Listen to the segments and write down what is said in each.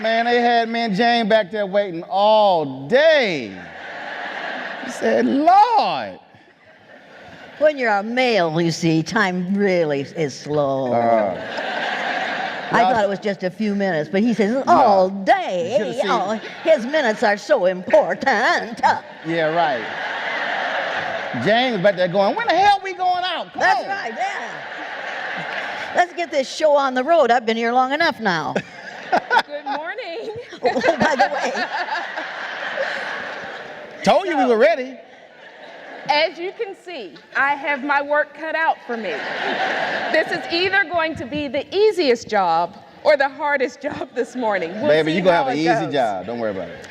Man, they had me and Jane back there waiting all day. I said, Lord. When you're a male, you see, time really is slow. I thought it was just a few minutes, but he says all day. Oh, his minutes are so important. Yeah, right. Jane was back there going, when the hell we going out? Come That's on. right, yeah. Let's get this show on the road. I've been here long enough now. Good morning. Oh, by the way. Told you we were ready. As you can see, I have my work cut out for me. This is either going to be the easiest job or the hardest job this morning. Baby, you're going to have an easy job. Don't worry about it.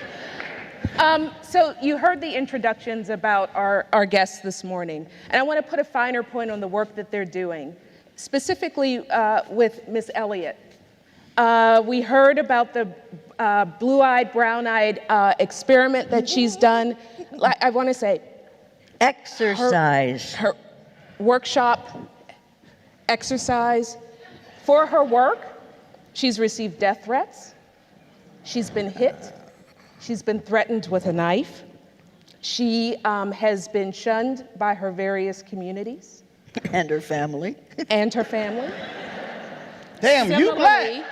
So you heard the introductions about our guests this morning, and I want to put a finer point on the work that they're doing, specifically with Miss Elliott. We heard about the blue-eyed, brown-eyed experiment that she's done. I want to say, exercise. Her workshop, exercise. For her work, she's received death threats. She's been hit. She's been threatened with a knife. She has been shunned by her various communities. And her family. And her family. Damn, Similarly, you black.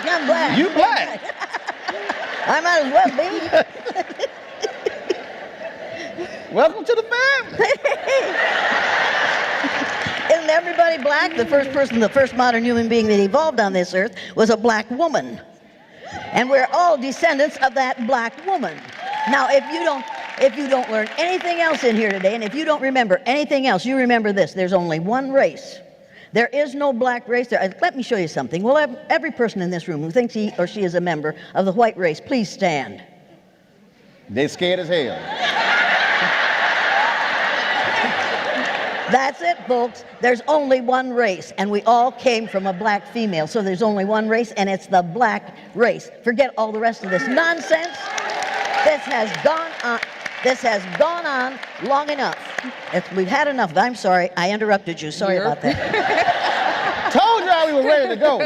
I'm black. You black. I might as well be. Welcome to the family. Isn't everybody black? The first modern human being that evolved on this earth was a black woman. And we're all descendants of that black woman. Now, if you don't learn anything else in here today, and if you don't remember anything else, you remember this. There's only one race. There is no black race. Let me show you something. Well, every person in this room who thinks he or she is a member of the white race, please stand. They scared as hell. That's it, folks. There's only one race, and we all came from a black female. So there's only one race, and it's the black race. Forget all the rest of this nonsense. This has gone on long enough. We've had enough. I'm sorry. I interrupted you. Sorry about that. Told y'all we were ready to go.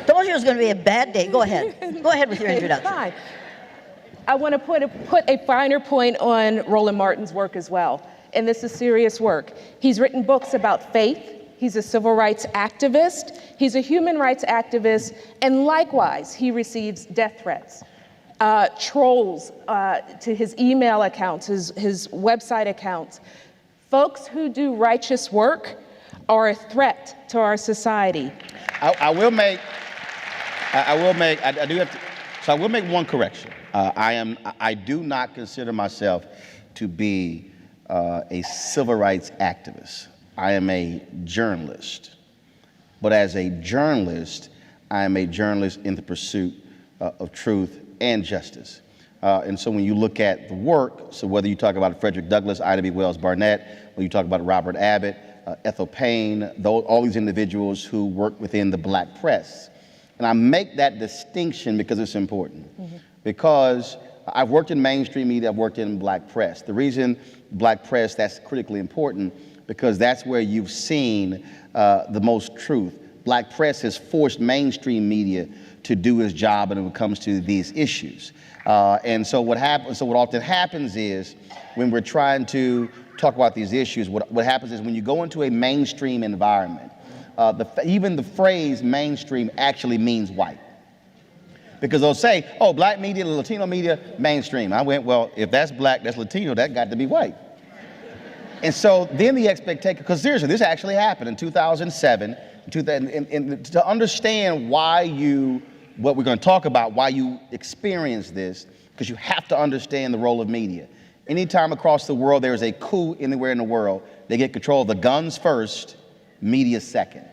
Told you it was going to be a bad day. Go ahead. Go ahead with your introduction. Fine. I want to put a finer point on Roland Martin's work as well. And this is serious work. He's written books about faith. He's a civil rights activist. He's a human rights activist. And likewise, he receives death threats, trolls to his email accounts, his website accounts. Folks who do righteous work are a threat to our society. I will make one correction. I do not consider myself to be a civil rights activist. I am a journalist. But as a journalist, I am a journalist in the pursuit of truth and justice. And so when you look at the work, so whether you talk about Frederick Douglass, Ida B. Wells Barnett, or you talk about Robert Abbott, Ethel Payne, all these individuals who work within the black press. And I make that distinction because it's important. Mm-hmm. Because I've worked in mainstream media, I've worked in black press. The reason black press, that's critically important, because that's where you've seen the most truth. Black press has forced mainstream media to do its job when it comes to these issues. And so what often happens is when we're trying to talk about these issues, what happens is when you go into a mainstream environment even the phrase mainstream actually means white. Because they'll say, oh, black media, Latino media, mainstream. I went, well, if that's black, that's Latino, that got to be white. And so then the expectation, because seriously, this actually happened in 2007, and to understand what we're going to talk about, why you experience this, because you have to understand the role of media. Anytime across the world there is a coup anywhere in the world, they get control of the guns first, media second.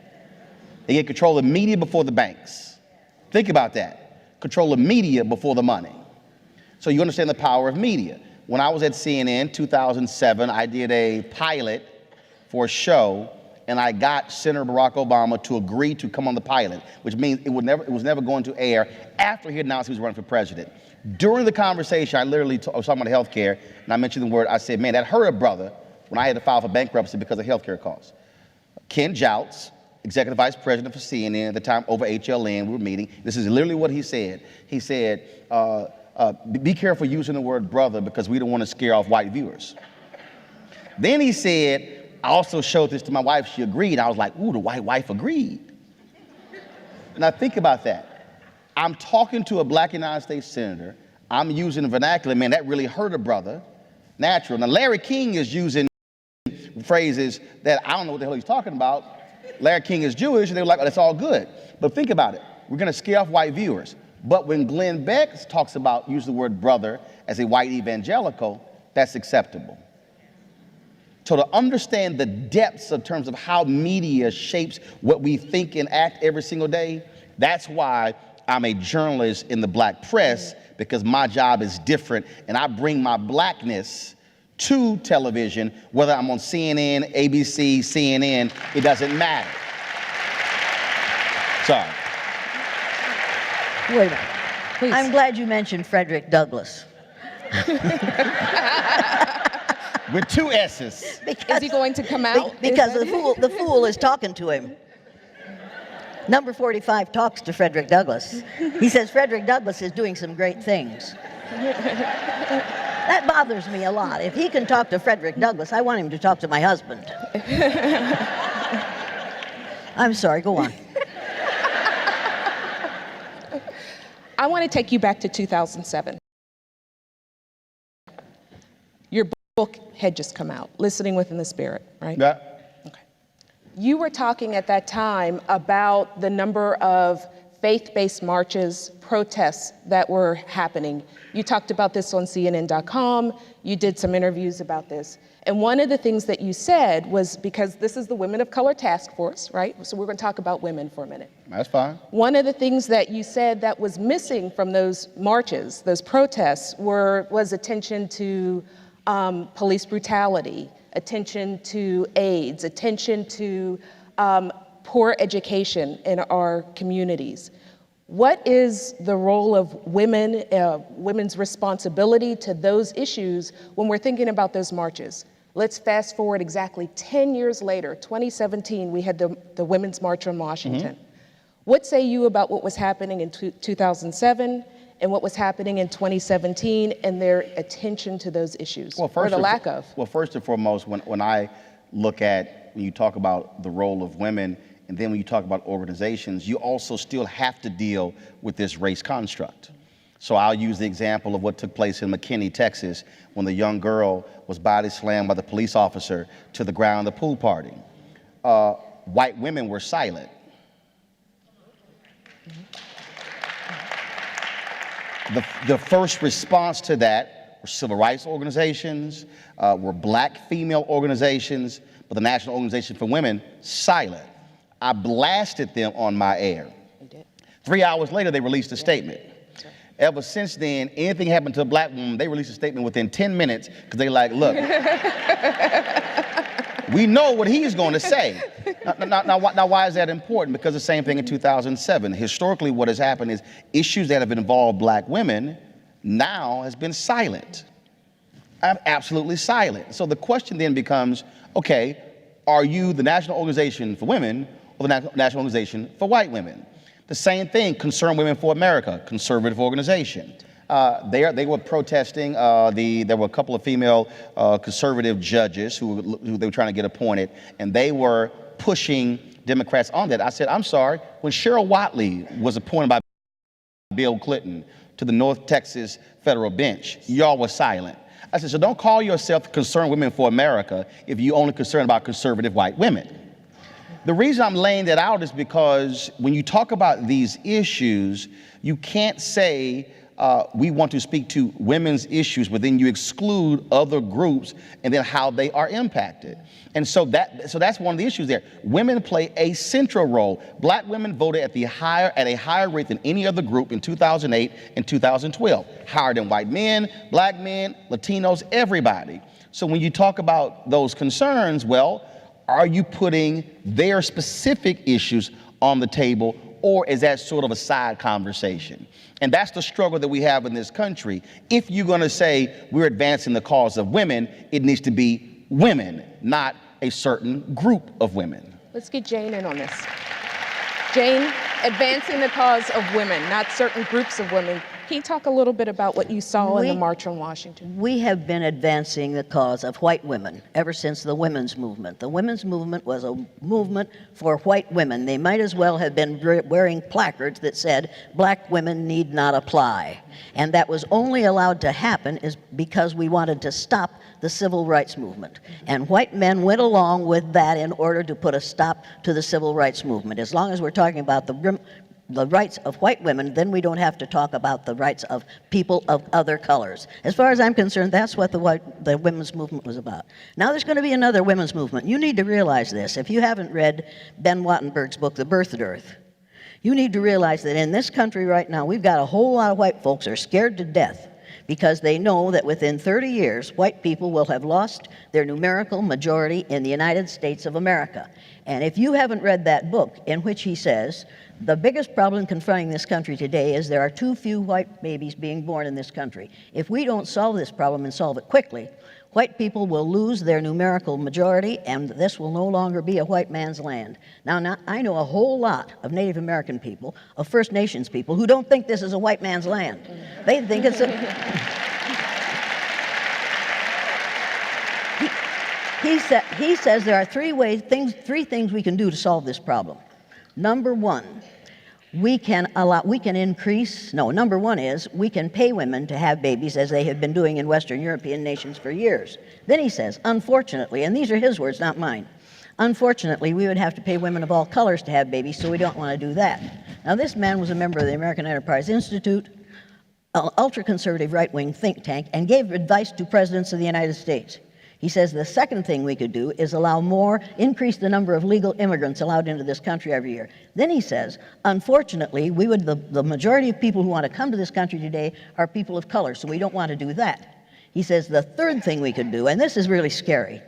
They get control of the media before the banks. Think about that. Control the media before the money. So you understand the power of media. When I was at CNN, 2007, I did a pilot for a show, and I got Senator Barack Obama to agree to come on the pilot, which means it was never going to air after he announced he was running for president. During the conversation, I was talking about healthcare, and I mentioned the word, I said, man, that hurt a brother when I had to file for bankruptcy because of healthcare costs. Ken Jouts, executive vice president for CNN at the time over HLN, we were meeting. This is literally what he said. He said, be careful using the word brother because we don't want to scare off white viewers. Then he said, I also showed this to my wife, she agreed. I was like, ooh, the white wife agreed. Now think about that. I'm talking to a black United States senator. I'm using the vernacular, man, that really hurt a brother. Natural. Now Larry King is using phrases that I don't know what the hell he's talking about. Larry King is Jewish, and they were like, oh, that's all good. But think about it. We're going to scare off white viewers. But when Glenn Beck talks about, use the word brother as a white evangelical, that's acceptable. So to understand the depths in terms of how media shapes what we think and act every single day, that's why I'm a journalist in the black press, because my job is different, and I bring my blackness to television, whether I'm on CNN, ABC, CNN, it doesn't matter. Sorry. Wait a minute. Please. I'm glad you mentioned Frederick Douglass. With two S's. Is he going to come out? Because the fool is talking to him. Number 45 talks to Frederick Douglass. He says Frederick Douglass is doing some great things. That bothers me a lot. If he can talk to Frederick Douglass, I want him to talk to my husband. I'm sorry, go on. I want to take you back to 2007. Your book had just come out, Listening Within the Spirit, right? Yeah. Okay. You were talking at that time about the number of faith-based marches, protests that were happening. You talked about this on CNN.com. You did some interviews about this. And one of the things that you said was, because this is the Women of Color Task Force, right? So we're going to talk about women for a minute. That's fine. One of the things that you said that was missing from those marches, those protests, was attention to police brutality, attention to AIDS, attention to poor education in our communities. What is the role of women, women's responsibility to those issues when we're thinking about those marches? Let's fast forward exactly 10 years later, 2017, we had the Women's March on Washington. Mm-hmm. What say you about what was happening in 2007 and what was happening in 2017 and their attention to those issues, or the lack of? Well, first and foremost, when I look at, when you talk about the role of women, and then when you talk about organizations, you also still have to deal with this race construct. So I'll use the example of what took place in McKinney, Texas, when the young girl was body slammed by the police officer to the ground at the pool party. White women were silent. The first response to that were civil rights organizations, were black female organizations, but the National Organization for Women, silent. I blasted them on my air. 3 hours later, they released a statement. Ever since then, anything happened to a black woman, they released a statement within 10 minutes because they like, look, we know what he's going to say. Now, why is that important? Because the same thing in 2007. Historically, what has happened is issues that have involved black women now has been silent. Absolutely silent. So the question then becomes, okay, are you the National Organization for Women or the National Organization for White Women? The same thing, Concerned Women for America, conservative organization. They were protesting. There were a couple of female conservative judges who they were trying to get appointed, and they were pushing Democrats on that. I said, I'm sorry, when Cheryl Watley was appointed by Bill Clinton to the North Texas federal bench, y'all were silent. I said, so don't call yourself Concerned Women for America if you only concerned about conservative white women. The reason I'm laying that out is because when you talk about these issues, you can't say we want to speak to women's issues, but then you exclude other groups and then how they are impacted. And so that's one of the issues there. Women play a central role. Black women voted at a higher rate than any other group in 2008 and 2012. Higher than white men, black men, Latinos, everybody. So when you talk about those concerns, well, are you putting their specific issues on the table, or is that sort of a side conversation? And that's the struggle that we have in this country. If you're going to say we're advancing the cause of women, it needs to be women, not a certain group of women. Let's get Jane in on this. Jane, advancing the cause of women, not certain groups of women. Can you talk a little bit about what you saw in the March on Washington? We have been advancing the cause of white women ever since the women's movement. The women's movement was a movement for white women. They might as well have been wearing placards that said, black women need not apply. And that was only allowed to happen is because we wanted to stop the civil rights movement. And white men went along with that in order to put a stop to the civil rights movement. As long as we're talking about the rights of white women, then we don't have to talk about the rights of people of other colors. As far as I'm concerned, that's what the women's movement was about. Now there's going to be another women's movement. You need to realize this. If you haven't read Ben Wattenberg's book, The Birth Dearth, you need to realize that in this country right now, we've got a whole lot of white folks who are scared to death because they know that within 30 years, white people will have lost their numerical majority in the United States of America. And if you haven't read that book, in which he says, the biggest problem confronting this country today is there are too few white babies being born in this country. If we don't solve this problem and solve it quickly, white people will lose their numerical majority, and this will no longer be a white man's land. Now, I know a whole lot of Native American people, of First Nations people, who don't think this is a white man's land. They think it's a... He says there are three things we can do to solve this problem. Number one, we can pay women to have babies as they have been doing in Western European nations for years. Then he says, unfortunately, and these are his words, not mine, unfortunately, we would have to pay women of all colors to have babies, so we don't want to do that. Now, this man was a member of the American Enterprise Institute, an ultra-conservative right-wing think tank, and gave advice to presidents of the United States. He says the second thing we could do is increase the number of legal immigrants allowed into this country every year. Then he says, unfortunately, the majority of people who want to come to this country today are people of color, so we don't want to do that. He says the third thing we could do, and this is really scary,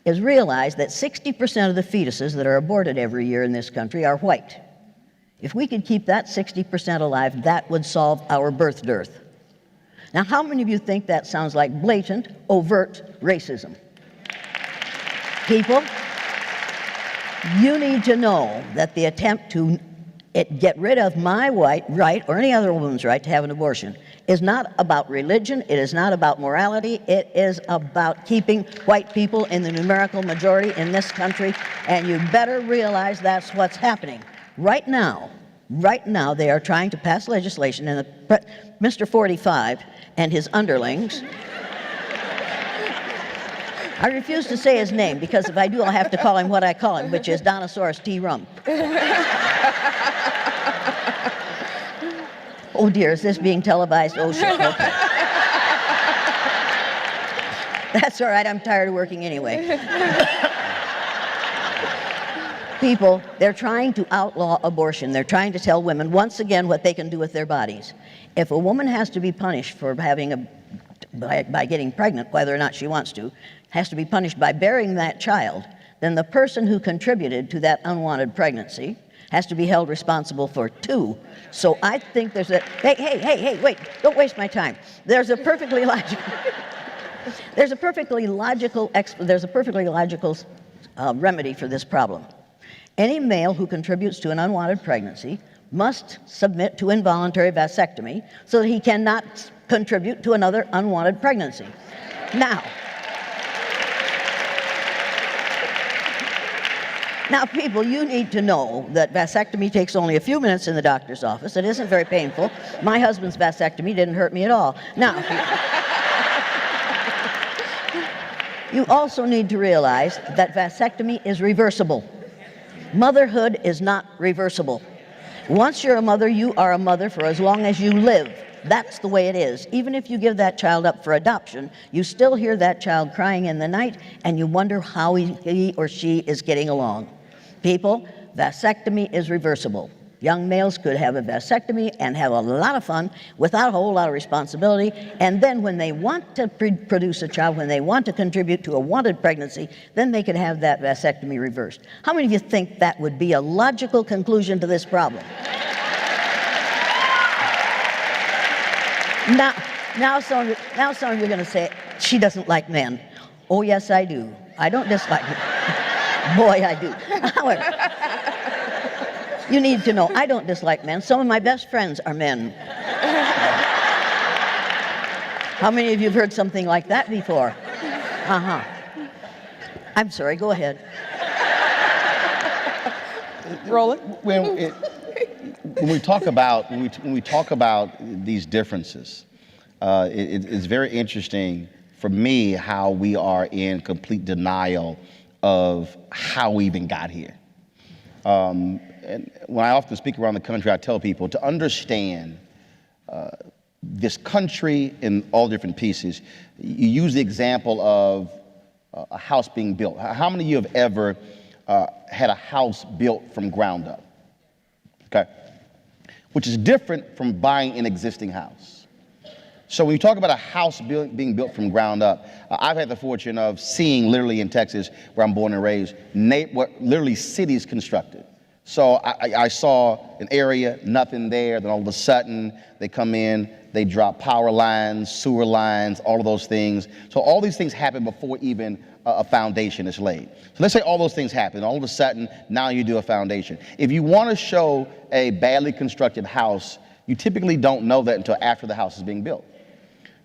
is realize that 60% of the fetuses that are aborted every year in this country are white. If we could keep that 60% alive, that would solve our birth dearth. Now, how many of you think that sounds like blatant, overt racism? People, you need to know that the attempt to get rid of my right or any other woman's right to have an abortion is not about religion, it is not about morality, it is about keeping white people in the numerical majority in this country, and you better realize that's what's happening. Right now, they are trying to pass legislation, and Mr. 45 and his underlings, I refuse to say his name, because if I do, I'll have to call him what I call him, which is Donosaurus T. Rump. Oh dear, is this being televised? Oh, shit. Okay. That's all right, I'm tired of working anyway. People, they're trying to outlaw abortion. They're trying to tell women, once again, what they can do with their bodies. If a woman has to be punished for by getting pregnant, whether or not she wants to, has to be punished by bearing that child, then the person who contributed to that unwanted pregnancy has to be held responsible for two. So I think there's a, hey, wait, don't waste my time. There's a perfectly logical remedy for this problem. Any male who contributes to an unwanted pregnancy must submit to involuntary vasectomy so that he cannot contribute to another unwanted pregnancy. Now, people, you need to know that vasectomy takes only a few minutes in the doctor's office. It isn't very painful. My husband's vasectomy didn't hurt me at all. Now, you also need to realize that vasectomy is reversible. Motherhood is not reversible. Once you're a mother, you are a mother for as long as you live. That's the way it is. Even if you give that child up for adoption, you still hear that child crying in the night, and you wonder how he or she is getting along. People, vasectomy is reversible. Young males could have a vasectomy and have a lot of fun without a whole lot of responsibility, and then when they want to produce a child, when they want to contribute to a wanted pregnancy, then they could have that vasectomy reversed. How many of you think that would be a logical conclusion to this problem? Now some of you are going to say, she doesn't like men. Oh, yes, I do. I don't dislike men. Boy, I do. However, you need to know, I don't dislike men. Some of my best friends are men. How many of you have heard something like that before? Uh-huh. I'm sorry, go ahead. Roland? When we talk about these differences, it's very interesting for me how we are in complete denial of how we even got here. And when I often speak around the country, I tell people to understand this country in all different pieces. You use the example of a house being built. How many of you have ever had a house built from ground up? Okay, which is different from buying an existing house. So when you talk about a house being built from ground up, I've had the fortune of seeing literally in Texas, where I'm born and raised, literally cities constructed. So I saw an area, nothing there, then all of a sudden they come in, they drop power lines, sewer lines, all of those things. So all these things happen before even a foundation is laid. So let's say all those things happen, all of a sudden now you do a foundation. If you want to show a badly constructed house, you typically don't know that until after the house is being built.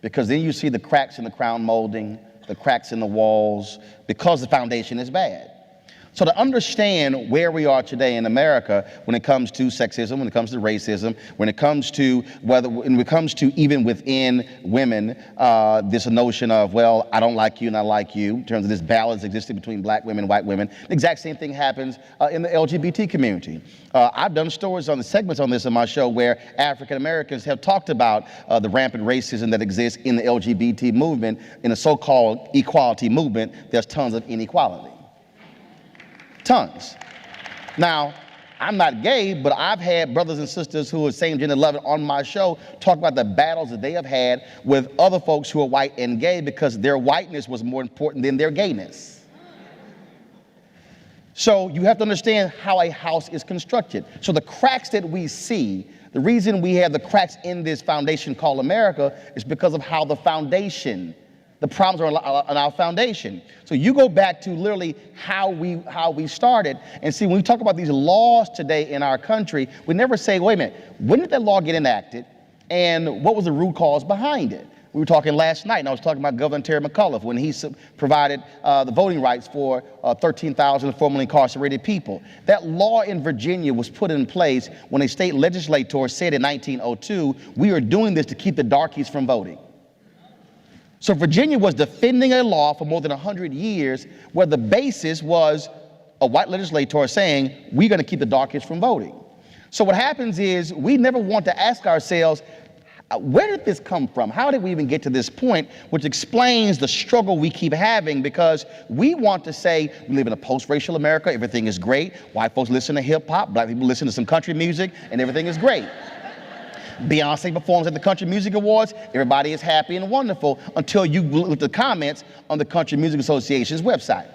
Because then you see the cracks in the crown molding, the cracks in the walls, because the foundation is bad. So to understand where we are today in America when it comes to sexism, when it comes to racism, when it comes to even within women, this notion of, well, I don't like you and I like you, in terms of this balance existing between black women and white women. The exact same thing happens in the LGBT community. I've done stories on the segments on this on my show where African Americans have talked about the rampant racism that exists in the LGBT movement. In the so-called equality movement, there's tons of inequality. Tons. Now, I'm not gay, but I've had brothers and sisters who are same-gender loving on my show talk about the battles that they have had with other folks who are white and gay because their whiteness was more important than their gayness. So you have to understand how a house is constructed. So the cracks that we see, the reason we have the cracks in this foundation called America is because of how the problems are on our foundation. So you go back to literally how we started and see, when we talk about these laws today in our country, we never say, wait a minute, when did that law get enacted and what was the root cause behind it? We were talking last night, and I was talking about Governor Terry McAuliffe when he provided the voting rights for 13,000 formerly incarcerated people. That law in Virginia was put in place when a state legislator said in 1902, we are doing this to keep the darkies from voting. So Virginia was defending a law for more than 100 years where the basis was a white legislator saying, we're going to keep the darkies from voting. So what happens is we never want to ask ourselves, where did this come from? How did we even get to this point? Which explains the struggle we keep having, because we want to say we live in a post-racial America, everything is great. White folks listen to hip hop, black people listen to some country music, and everything is great. Beyonce performs at the Country Music Awards, everybody is happy and wonderful until you look at the comments on the Country Music Association's website.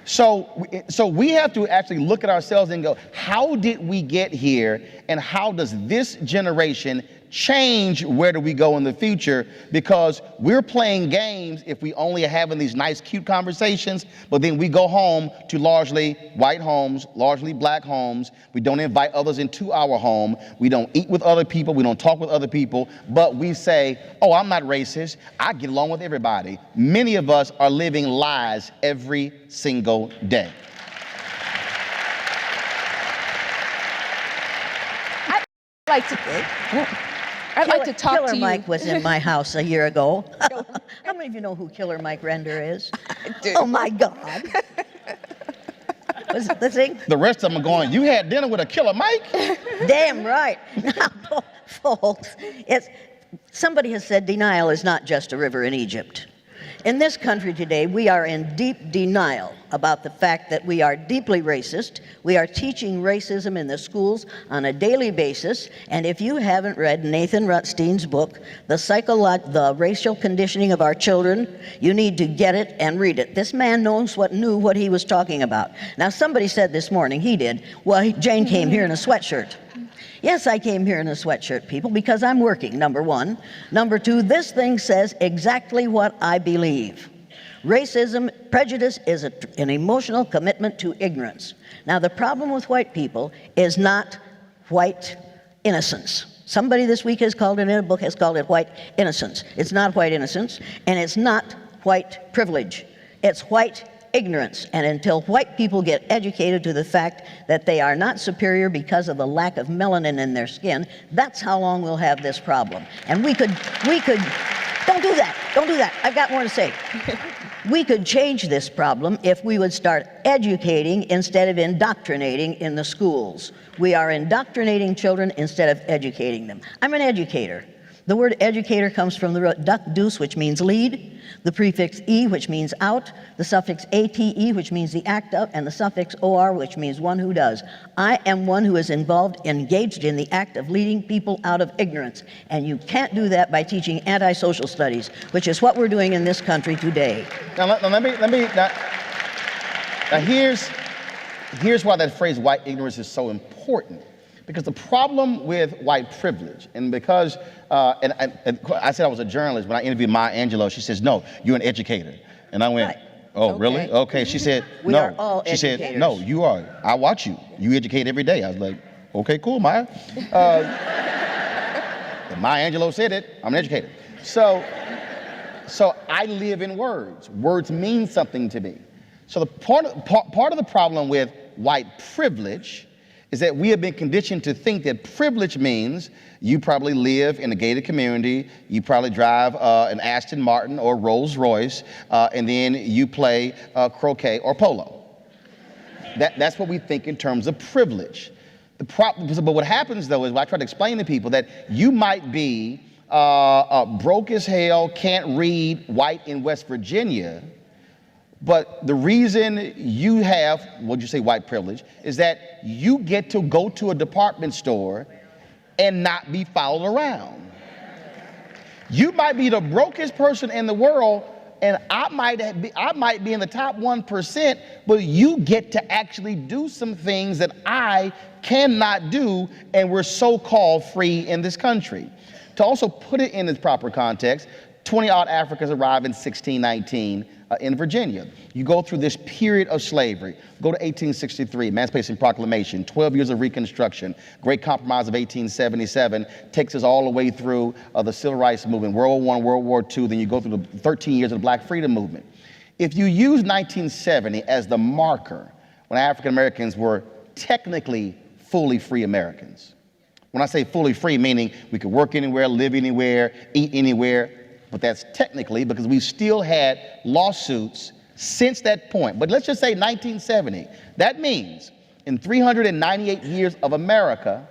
So we have to actually look at ourselves and go, how did we get here, and how does this generation change where do we go in the future? Because we're playing games if we only are having these nice, cute conversations, but then we go home to largely white homes, largely black homes. We don't invite others into our home. We don't eat with other people. We don't talk with other people, but we say, oh, I'm not racist. I get along with everybody. Many of us are living lies every single day. like to, I'd like to talk Killer to you. Mike was in my house a year ago. How many of you know who Killer Mike Render is? do. Oh my God. Was it the thing? The rest of them are going, you had dinner with a killer Mike? Damn right. Now, folks, somebody has said denial is not just a river in Egypt. In this country today, we are in deep denial about the fact that we are deeply racist. We are teaching racism in the schools on a daily basis. And if you haven't read Nathan Rutstein's book, The Racial Conditioning of Our Children, you need to get it and read it. This man knew what he was talking about. Now, somebody said this morning, he did, well, Jane came here in a sweatshirt. Yes, I came here in a sweatshirt, people, because I'm working, number one. Number two, this thing says exactly what I believe. Racism, prejudice is an emotional commitment to ignorance. Now, the problem with white people is not white innocence. Somebody this week has called it in a book, has called it white innocence. It's not white innocence, and it's not white privilege. It's white ignorance. And until white people get educated to the fact that they are not superior because of the lack of melanin in their skin, that's how long we'll have this problem. And we could, don't do that, I've got more to say. We could change this problem if we would start educating instead of indoctrinating in the schools. We are indoctrinating children instead of educating them. I'm an educator. The word educator comes from the root duc dus, which means lead, the prefix e, which means out, the suffix ate, which means the act of, and the suffix or, which means one who does. I am one who is engaged in the act of leading people out of ignorance. And you can't do that by teaching anti-social studies, which is what we're doing in this country today. Now, here's why that phrase white ignorance is so important. Because the problem with white privilege, and because, and I said I was a journalist, when I interviewed Maya Angelou, she says, no, you're an educator. And I went, oh, okay. Really? Okay. She said, We no. are all she educators. said, no, you are. I watch you. You educate every day. I was like, okay, cool, Maya. And Maya Angelou said it, I'm an educator. So I live in words. Words mean something to me. So the part of the problem with white privilege is that we have been conditioned to think that privilege means you probably live in a gated community, you probably drive an Aston Martin or Rolls Royce, and then you play croquet or polo. That's what we think in terms of privilege. But what happens though is, what I try to explain to people, that you might be broke as hell, can't read, white in West Virginia, but the reason you have, what'd you say, white privilege, is that you get to go to a department store and not be followed around. You might be the brokest person in the world, and I might be in the top 1%, but you get to actually do some things that I cannot do, and we're so-called free in this country. To also put it in its proper context, 20-odd Africans arrived in 1619 in Virginia. You go through this period of slavery. Go to 1863, Emancipation Proclamation, 12 years of Reconstruction, Great Compromise of 1877, takes us all the way through the Civil Rights Movement, World War I, World War II, then you go through the 13 years of the Black Freedom Movement. If you use 1970 as the marker when African Americans were technically fully free Americans, when I say fully free, meaning we could work anywhere, live anywhere, eat anywhere, but that's technically because we still had lawsuits since that point. But let's just say 1970. That means in 398 years of America,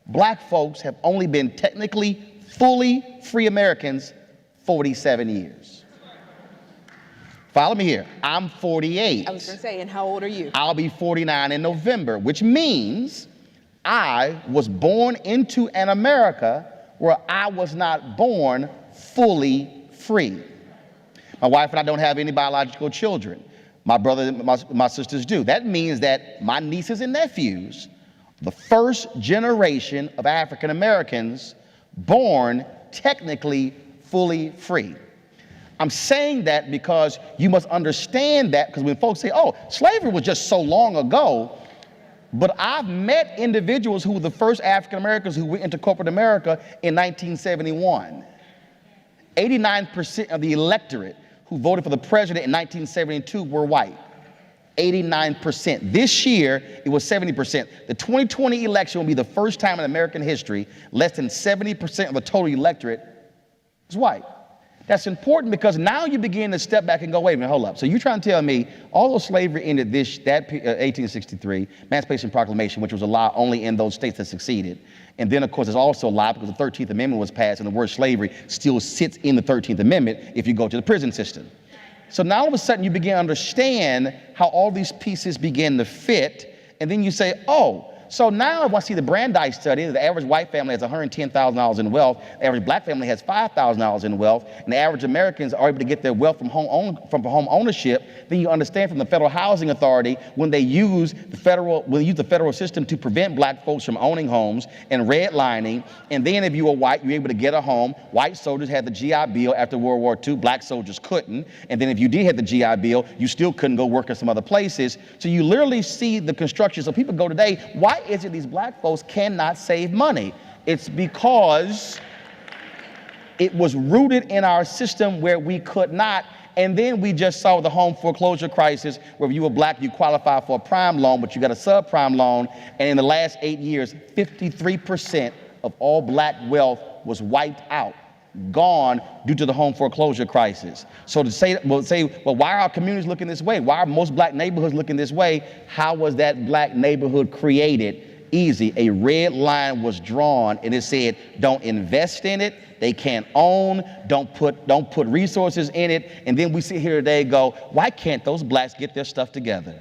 black folks have only been technically fully free Americans 47 years. Follow me here. I'm 48. I was going to say, and how old are you? I'll be 49 in November, which means I was born into an America where I was not born fully free. My wife and I don't have any biological children. My brother and my sisters do. That means that my nieces and nephews, the first generation of African Americans born technically fully free. I'm saying that because you must understand that, because when folks say, oh, slavery was just so long ago, but I've met individuals who were the first African Americans who went into corporate America in 1971. 89% of the electorate who voted for the president in 1972 were white. 89%. This year, it was 70%. The 2020 election will be the first time in American history less than 70% of the total electorate is white. That's important because now you begin to step back and go, wait a minute, hold up. So you're trying to tell me, although slavery ended 1863, Emancipation Proclamation, which was a law only in those states that succeeded. And then, of course, there's also a law because the 13th Amendment was passed and the word slavery still sits in the 13th Amendment if you go to the prison system. So now all of a sudden you begin to understand how all these pieces begin to fit. And then you say, oh, so now if I see the Brandeis study, the average white family has $110,000 in wealth, the average black family has $5,000 in wealth, and the average Americans are able to get their wealth from home ownership, then you understand from the Federal Housing Authority when they use the federal system to prevent black folks from owning homes and redlining, and then if you were white, you're able to get a home. White soldiers had the GI Bill after World War II, black soldiers couldn't, and then if you did have the GI Bill, you still couldn't go work in some other places. So you literally see the construction. So people go today, why is it these black folks cannot save money? It's because it was rooted in our system where we could not. And then we just saw the home foreclosure crisis where if you were black, you qualify for a prime loan, but you got a subprime loan. And in the last 8 years, 53% of all black wealth was wiped out, gone due to the home foreclosure crisis. So to say, well, why are our communities looking this way? Why are most black neighborhoods looking this way? How was that black neighborhood created? Easy. A red line was drawn and it said, don't invest in it. They can't own, don't put resources in it. And then we sit here today and go, why can't those blacks get their stuff together?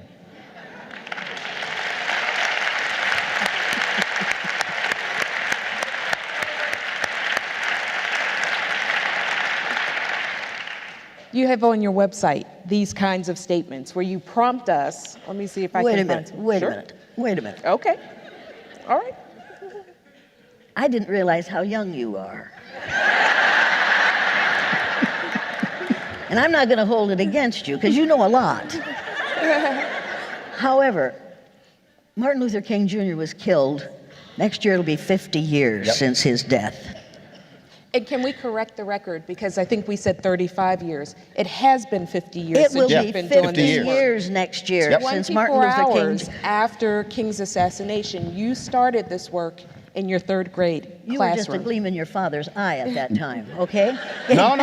You have on your website these kinds of statements where you prompt us. Let me see if I can find some. Wait a minute. Okay. All right. I didn't realize how young you are. And I'm not going to hold it against you because you know a lot. However, Martin Luther King Jr. was killed. Next year it'll be 50 years since his death. And can we correct the record? Because I think we said 35 years. It has been 50 years It since will you've be been 50 doing this work. years next year since 24 Martin Luther hours King. after King's assassination, you started this work in your third grade You classroom. were just a gleam in your father's eye at that time, okay? No.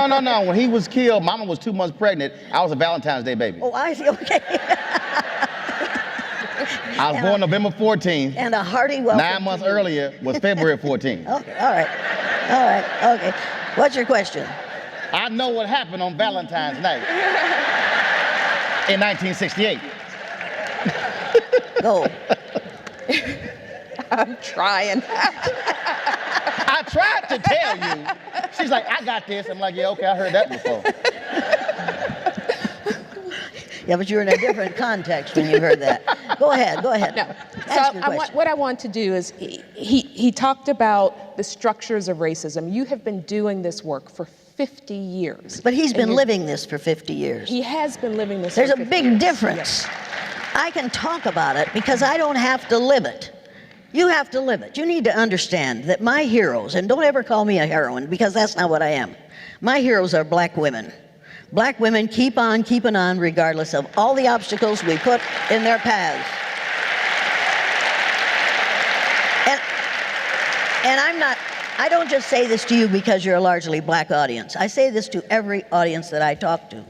When he was killed, Mama was 2 months pregnant. I was a Valentine's Day baby. Oh, I see, okay. I was born November 14th. And a hearty welcome. 9 months earlier was February 14th. Okay, all right, okay. What's your question? I know what happened on Valentine's night in 1968. Go. I'm trying. I tried to tell you. She's like, I got this. I'm like, yeah, okay, I heard that before. Yeah, but you're in a different context when you heard that. Go ahead. No. Ask your question. What I want to do is, he talked about the structures of racism. You have been doing this work for 50 years. But he's been living this for 50 years. He has been living this There's for a 50 big years. difference. I can talk about it because I don't have to live it. You have to live it. You need to understand that my heroes, and don't ever call me a heroine because that's not what I am. My heroes are black women. Black women keep on keeping on regardless of all the obstacles we put in their paths. And I don't just say this to you because you're a largely black audience. I say this to every audience that I talk to.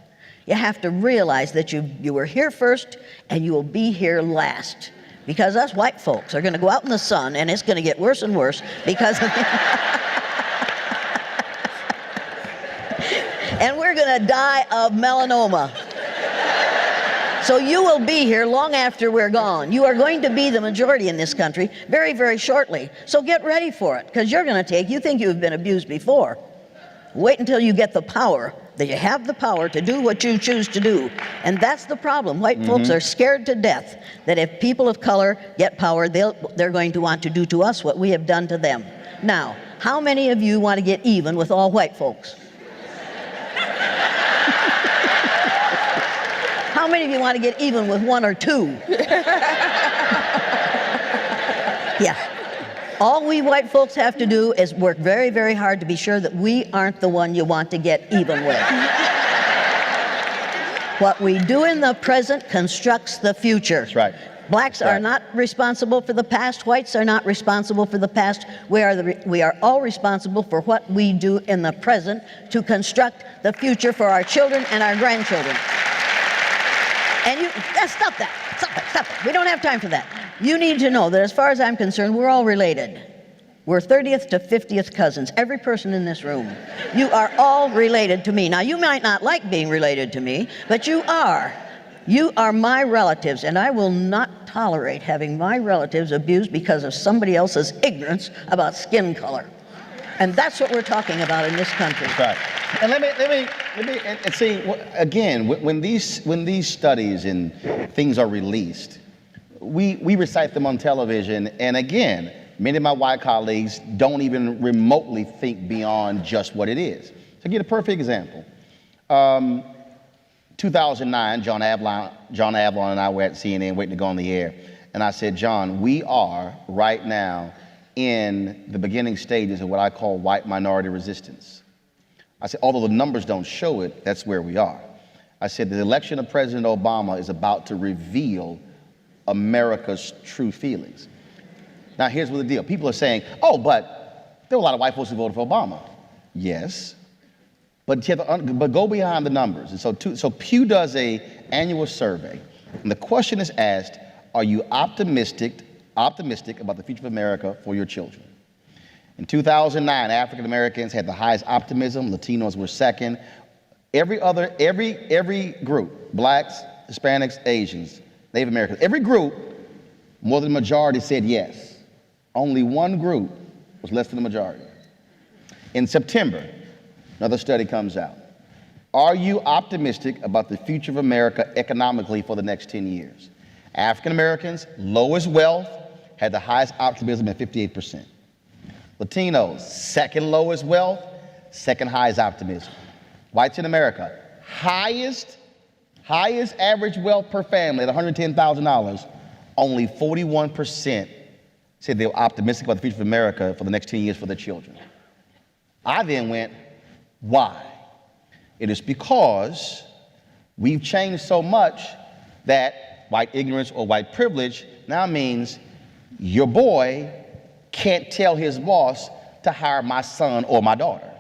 You have to realize that you were here first and you will be here last. Because us white folks are going to go out in the sun and it's going to get worse and worse because of and we're going to die of melanoma. So you will be here long after we're gone. You are going to be the majority in this country very, very shortly. So get ready for it, because you're going to you think you've been abused before. Wait until you get the power, that you have the power to do what you choose to do. And that's the problem. White folks are scared to death that if people of color get power, they're going to want to do to us what we have done to them. Now, how many of you want to get even with all white folks? How many of you want to get even with one or two? Yeah. All we white folks have to do is work very, very hard to be sure that we aren't the one you want to get even with. What we do in the present constructs the future. That's right. Blacks That's are right. not responsible for the past. Whites are not responsible for the past. We are all responsible for what we do in the present to construct the future for our children and our grandchildren. And stop that. Stop it. We don't have time for that. You need to know that as far as I'm concerned, we're all related. We're 30th to 50th cousins, every person in this room. You are all related to me. Now, you might not like being related to me, but you are. You are my relatives, and I will not tolerate having my relatives abused because of somebody else's ignorance about skin color. And that's what we're talking about in this country. Right. And let me and see, again, when these studies and things are released, we recite them on television, and again, many of my white colleagues don't even remotely think beyond just what it is. To give a perfect example, 2009, John Avlon and I were at CNN waiting to go on the air, and I said, John, we are right now in the beginning stages of what I call white minority resistance. I said, although the numbers don't show it, that's where we are. I said, the election of President Obama is about to reveal America's true feelings. Now, here's what the deal. People are saying, oh, but there were a lot of white folks who voted for Obama. Yes, but go behind the numbers. And so Pew does an annual survey, and the question is asked, are you optimistic about the future of America for your children? In 2009, African Americans had the highest optimism. Latinos were second. Every group, blacks, Hispanics, Asians, Native Americans, every group, more than the majority said yes. Only one group was less than the majority. In September, another study comes out. Are you optimistic about the future of America economically for the next 10 years? African Americans, lowest wealth, had the highest optimism at 58%. Latinos, second lowest wealth, second highest optimism. Whites in America, highest average wealth per family at $110,000, only 41% said they were optimistic about the future of America for the next 10 years for their children. I then went, why? It is because we've changed so much that white ignorance or white privilege now means your boy can't tell his boss to hire my son or my daughter.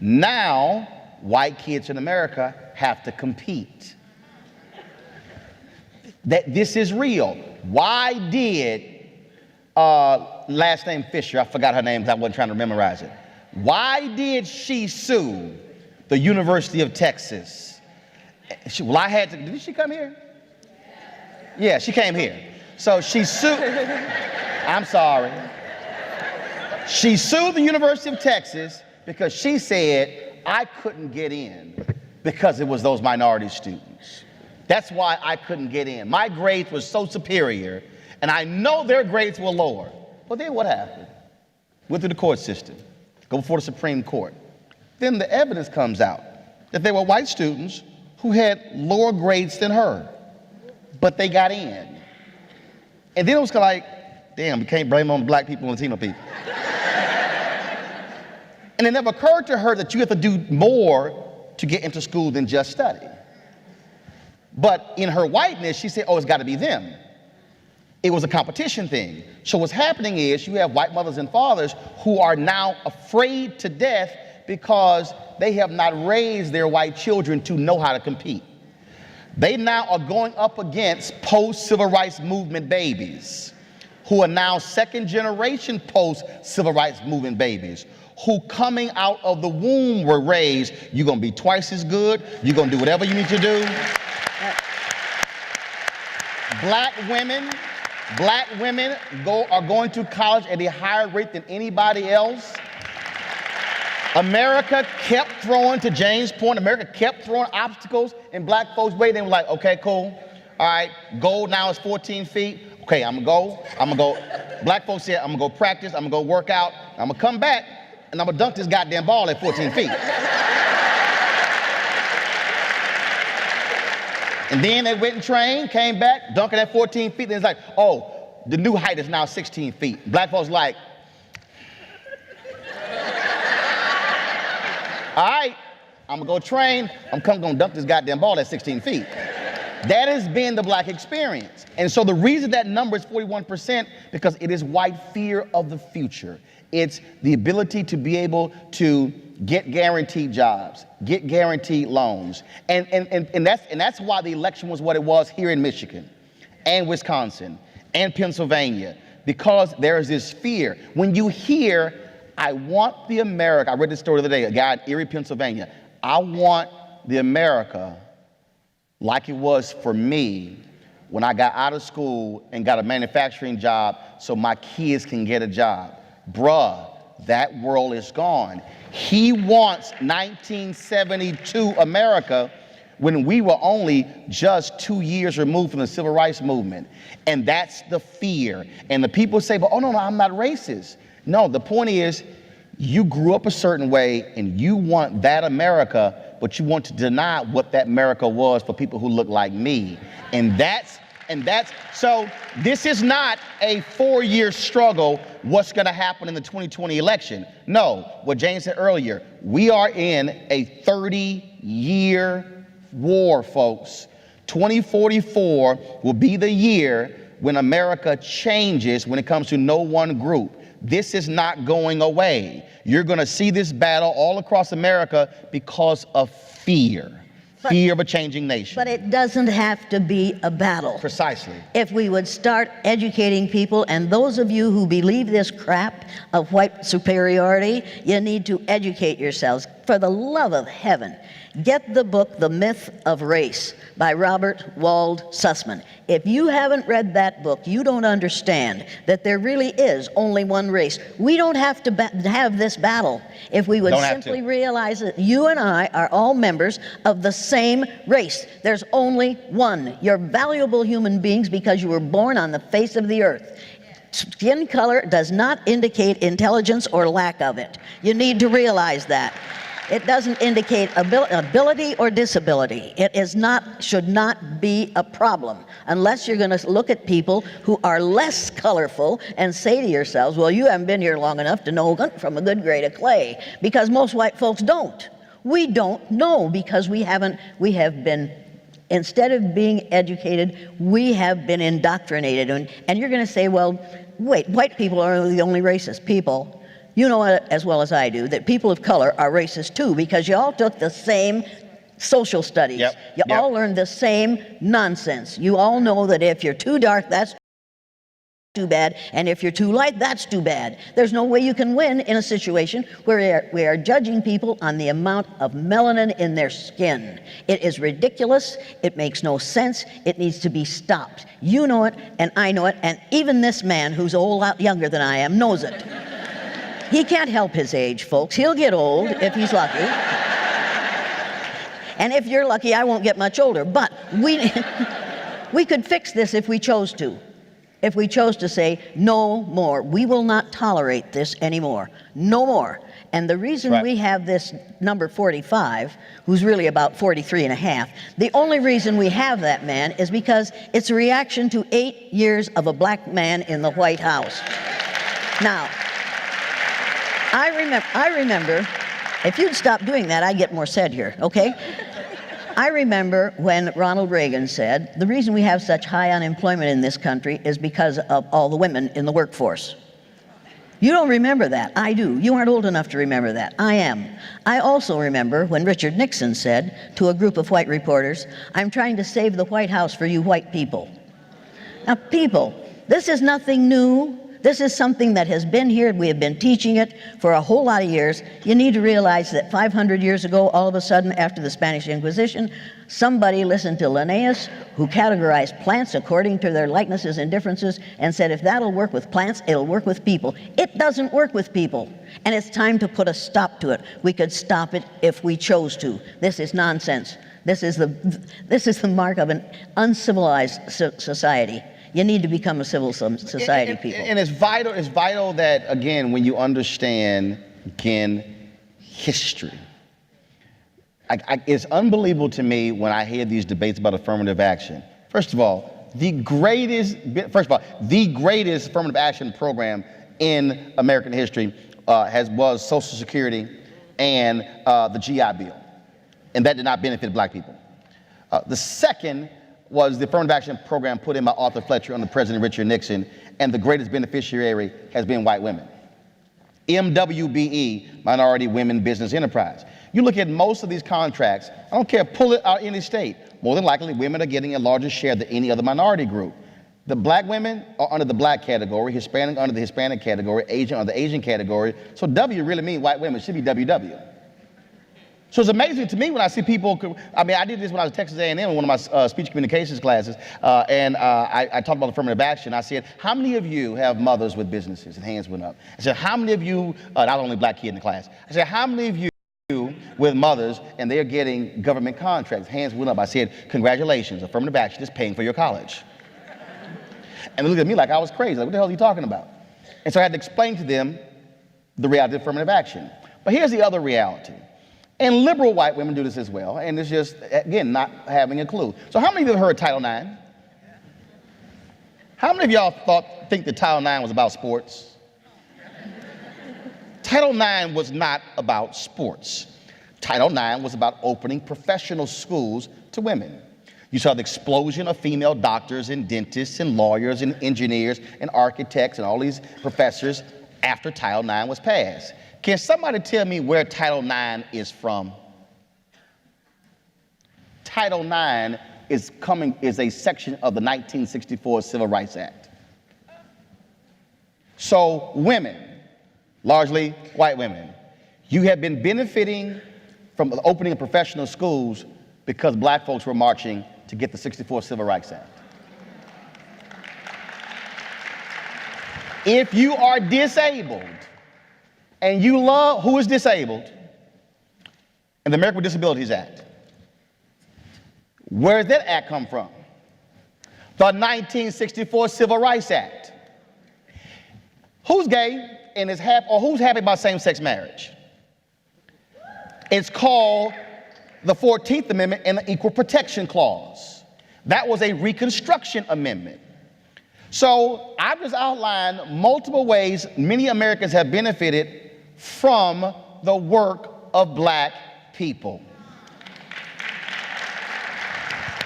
Now, white kids in America have to compete. That this is real. Why did last name Fisher, I forgot her name because I wasn't trying to memorize it. Why did she sue the University of Texas? Did she come here? Yeah, she came here. So she sued, I'm sorry. She sued the University of Texas because she said, I couldn't get in because it was those minority students. That's why I couldn't get in. My grades were so superior, and I know their grades were lower. But then what happened? Went through the court system, go before the Supreme Court. Then the evidence comes out that there were white students who had lower grades than her, but they got in. And then it was kind of like, damn, we can't blame on black people and Latino people. And it never occurred to her that you have to do more to get into school than just study. But in her whiteness, she said, oh, it's got to be them. It was a competition thing. So what's happening is you have white mothers and fathers who are now afraid to death because they have not raised their white children to know how to compete. They now are going up against post-civil rights movement babies who are now second generation post-civil rights movement babies who coming out of the womb were raised, you're going to be twice as good, you're going to do whatever you need to do. Black women are going to college at a higher rate than anybody else. America kept throwing, to James' point, America kept throwing obstacles in black folks' way. They were like, okay, cool. All right, gold now is 14 feet. Okay, I'm gonna go. Black folks said, I'm gonna go practice, I'm gonna go work out, I'm gonna come back, and I'm gonna dunk this goddamn ball at 14 feet. And then they went and trained, came back, dunking at 14 feet. Then it's like, oh, the new height is now 16 feet. Black folks like, all right, I'm gonna go train, I'm gonna dunk this goddamn ball at 16 feet. That has been the black experience. And so the reason that number is 41%, because it is white fear of the future. It's the ability to be able to get guaranteed jobs, get guaranteed loans. And that's why the election was what it was here in Michigan and Wisconsin and Pennsylvania, because there is this fear. When you hear, I want the America, I read this story the other day, a guy in Erie, Pennsylvania, I want the America like it was for me when I got out of school and got a manufacturing job so my kids can get a job. Bruh, that world is gone. He wants 1972 America when we were only just 2 years removed from the civil rights movement. And that's the fear. And the people say, but oh no, I'm not racist. No, the point is, you grew up a certain way and you want that America, but you want to deny what that America was for people who look like me. And that's, so this is not a 4-year struggle, what's gonna happen in the 2020 election. No, what Jane said earlier, we are in a 30-year war, folks. 2044 will be the year when America changes when it comes to no one group. This is not going away. You're gonna see this battle all across America because of fear. Fear of a changing nation. But it doesn't have to be a battle. Precisely. If we would start educating people, and those of you who believe this crap of white superiority, you need to educate yourselves. For the love of heaven, get the book, The Myth of Race by Robert Wald Sussman. If you haven't read that book, you don't understand that there really is only one race. We don't have to have this battle if we would simply realize that you and I are all members of the same race. There's only one. You're valuable human beings because you were born on the face of the earth. Skin color does not indicate intelligence or lack of it. You need to realize that. It doesn't indicate ability or disability. It is not, should not be a problem unless you're going to look at people who are less colorful and say to yourselves, well, you haven't been here long enough to know from a good grade of clay, because most white folks don't. We don't know because we have been, instead of being educated, we have been indoctrinated. And you're going to say, well, wait, white people are the only racist people. You know as well as I do that people of color are racist too, because you all took the same social studies. You all learned the same nonsense. You all know that if you're too dark, that's too bad, and if you're too light, that's too bad. There's no way you can win in a situation where we are judging people on the amount of melanin in their skin. It is ridiculous. It makes no sense. It needs to be stopped. You know it, and I know it, and even this man who's a whole lot younger than I am knows it. He can't help his age, folks. He'll get old if he's lucky. And if you're lucky, I won't get much older. But we could fix this if we chose to. If we chose to say, no more. We will not tolerate this anymore. No more. And the reason we have this number 45, who's really about 43 and a half, the only reason we have that man is because it's a reaction to 8 years of a black man in the White House. Now, I remember, if you'd stop doing that, I'd get more said here, okay? I remember when Ronald Reagan said, the reason we have such high unemployment in this country is because of all the women in the workforce. You don't remember that. I do. You aren't old enough to remember that. I am. I also remember when Richard Nixon said to a group of white reporters, I'm trying to save the White House for you white people. Now, people, this is nothing new. This is something that has been here. We have been teaching it for a whole lot of years. You need to realize that 500 years ago, all of a sudden, after the Spanish Inquisition, somebody listened to Linnaeus, who categorized plants according to their likenesses and differences, and said, if that'll work with plants, it'll work with people. It doesn't work with people, and it's time to put a stop to it. We could stop it if we chose to. This is nonsense. This is the mark of an uncivilized society. You need to become a civil society people. And it's vital that, again, when you understand, again, history. It's unbelievable to me when I hear these debates about affirmative action. First of all, the greatest affirmative action program in American history was Social Security and the GI Bill. and that did not benefit black people. The second was the affirmative action program put in by Arthur Fletcher under President Richard Nixon, and the greatest beneficiary has been white women. MWBE, Minority Women Business Enterprise. You look at most of these contracts, I don't care, pull it out any state, more than likely women are getting a larger share than any other minority group. The black women are under the black category, Hispanic under the Hispanic category, Asian under the Asian category, so W really means white women, it should be WW. So it's amazing to me when I see people, I mean, I did this when I was at Texas A&M in one of my speech communications classes, and I talked about affirmative action. I said, how many of you have mothers with businesses? And hands went up. I said, how many of you, not only black kid in the class, I said, how many of you with mothers and they're getting government contracts? Hands went up. I said, congratulations, affirmative action is paying for your college. And they looked at me like I was crazy. Like, what the hell are you talking about? And so I had to explain to them the reality of affirmative action. But here's the other reality. And liberal white women do this as well, and it's just, again, not having a clue. So how many of you have heard Title IX? How many of y'all think that Title IX was about sports? Title IX was not about sports. Title IX was about opening professional schools to women. You saw the explosion of female doctors and dentists and lawyers and engineers and architects and all these professors after Title IX was passed. Can somebody tell me where Title IX is from? Title IX is a section of the 1964 Civil Rights Act. So women, largely white women, you have been benefiting from the opening of professional schools because black folks were marching to get the 64 Civil Rights Act. If you are disabled, and you love who is disabled, and the American with Disabilities Act. Where did that act come from? The 1964 Civil Rights Act. Who's gay and is happy, or who's happy about same-sex marriage? It's called the 14th Amendment and the Equal Protection Clause. That was a Reconstruction Amendment. So I've just outlined multiple ways many Americans have benefited from the work of black people.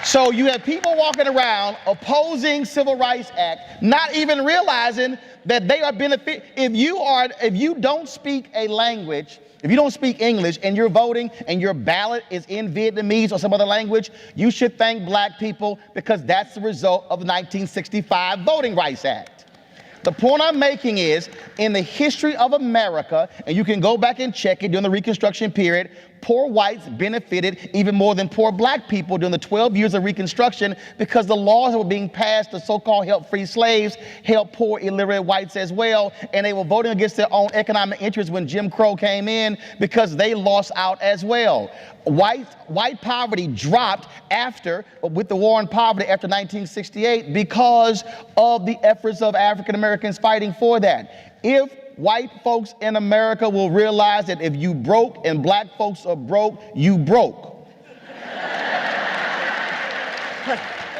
So you have people walking around opposing Civil Rights Act, not even realizing that they are benefit. If you don't speak a language, if you don't speak English and you're voting and your ballot is in Vietnamese or some other language, you should thank black people because that's the result of the 1965 Voting Rights Act. The point I'm making is, in the history of America, and you can go back and check it during the Reconstruction period, poor whites benefited even more than poor black people during the 12 years of Reconstruction because the laws that were being passed to so-called help free slaves helped poor illiterate whites as well, and they were voting against their own economic interests when Jim Crow came in because they lost out as well. White poverty dropped with the war on poverty after 1968 because of the efforts of African Americans fighting for that. If white folks in America will realize that if you broke and black folks are broke, you broke.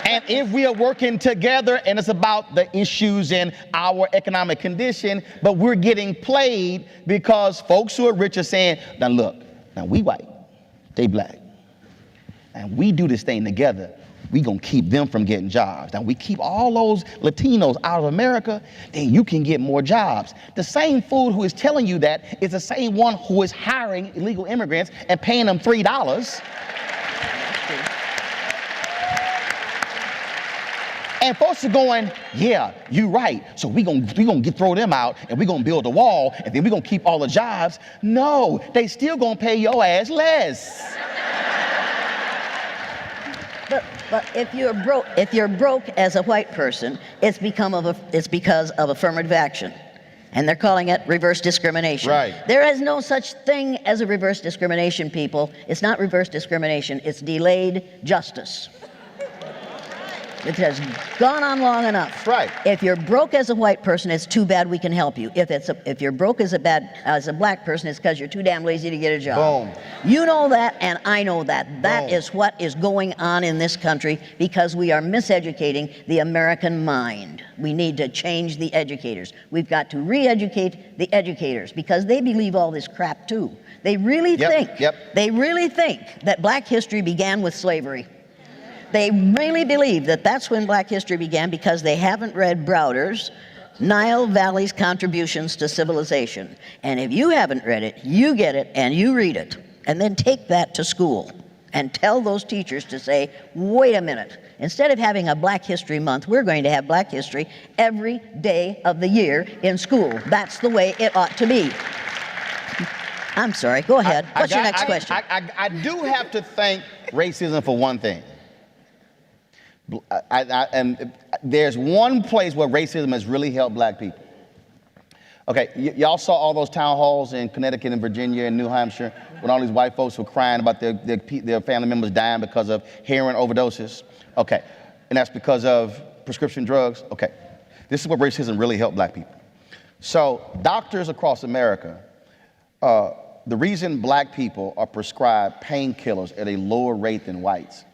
And if we are working together and it's about the issues in our economic condition, but we're getting played because folks who are rich are saying, now look, now we white, they black, and we do this thing together, we gonna keep them from getting jobs. Now we keep all those Latinos out of America, then you can get more jobs. The same fool who is telling you that is the same one who is hiring illegal immigrants and paying them $3. And folks are going, yeah, you're right. So we gonna throw them out and we're gonna build a wall and then we're gonna keep all the jobs. No, they still gonna pay your ass less. But if you're broke as a white person, it's because of affirmative action. And they're calling it reverse discrimination. Right. There is no such thing as a reverse discrimination, people. It's not reverse discrimination, it's delayed justice. It has gone on long enough. That's right. If you're broke as a white person, it's too bad we can help you. If you're broke as a black person, it's because you're too damn lazy to get a job. Boom. You know that, and I know that. That Boom. is what is going on in this country because we are miseducating the American mind. We need to change the educators. We've got to re-educate the educators because they believe all this crap too. They really they really think that black history began with slavery. They really believe that that's when black history began because they haven't read Browder's Nile Valley's Contributions to Civilization. And if you haven't read it, you get it and you read it. And then take that to school and tell those teachers to say, wait a minute, instead of having a Black History Month, we're going to have Black History every day of the year in school. That's the way it ought to be. I'm sorry, go ahead. What's your next question? I do have to thank racism for one thing. And there's one place where racism has really helped black people. Okay, y'all saw all those town halls in Connecticut and Virginia and New Hampshire when all these white folks were crying about their family members dying because of heroin overdoses? Okay, and that's because of prescription drugs? Okay, this is where racism really helped black people. So doctors across America, the reason black people are prescribed painkillers at a lower rate than whites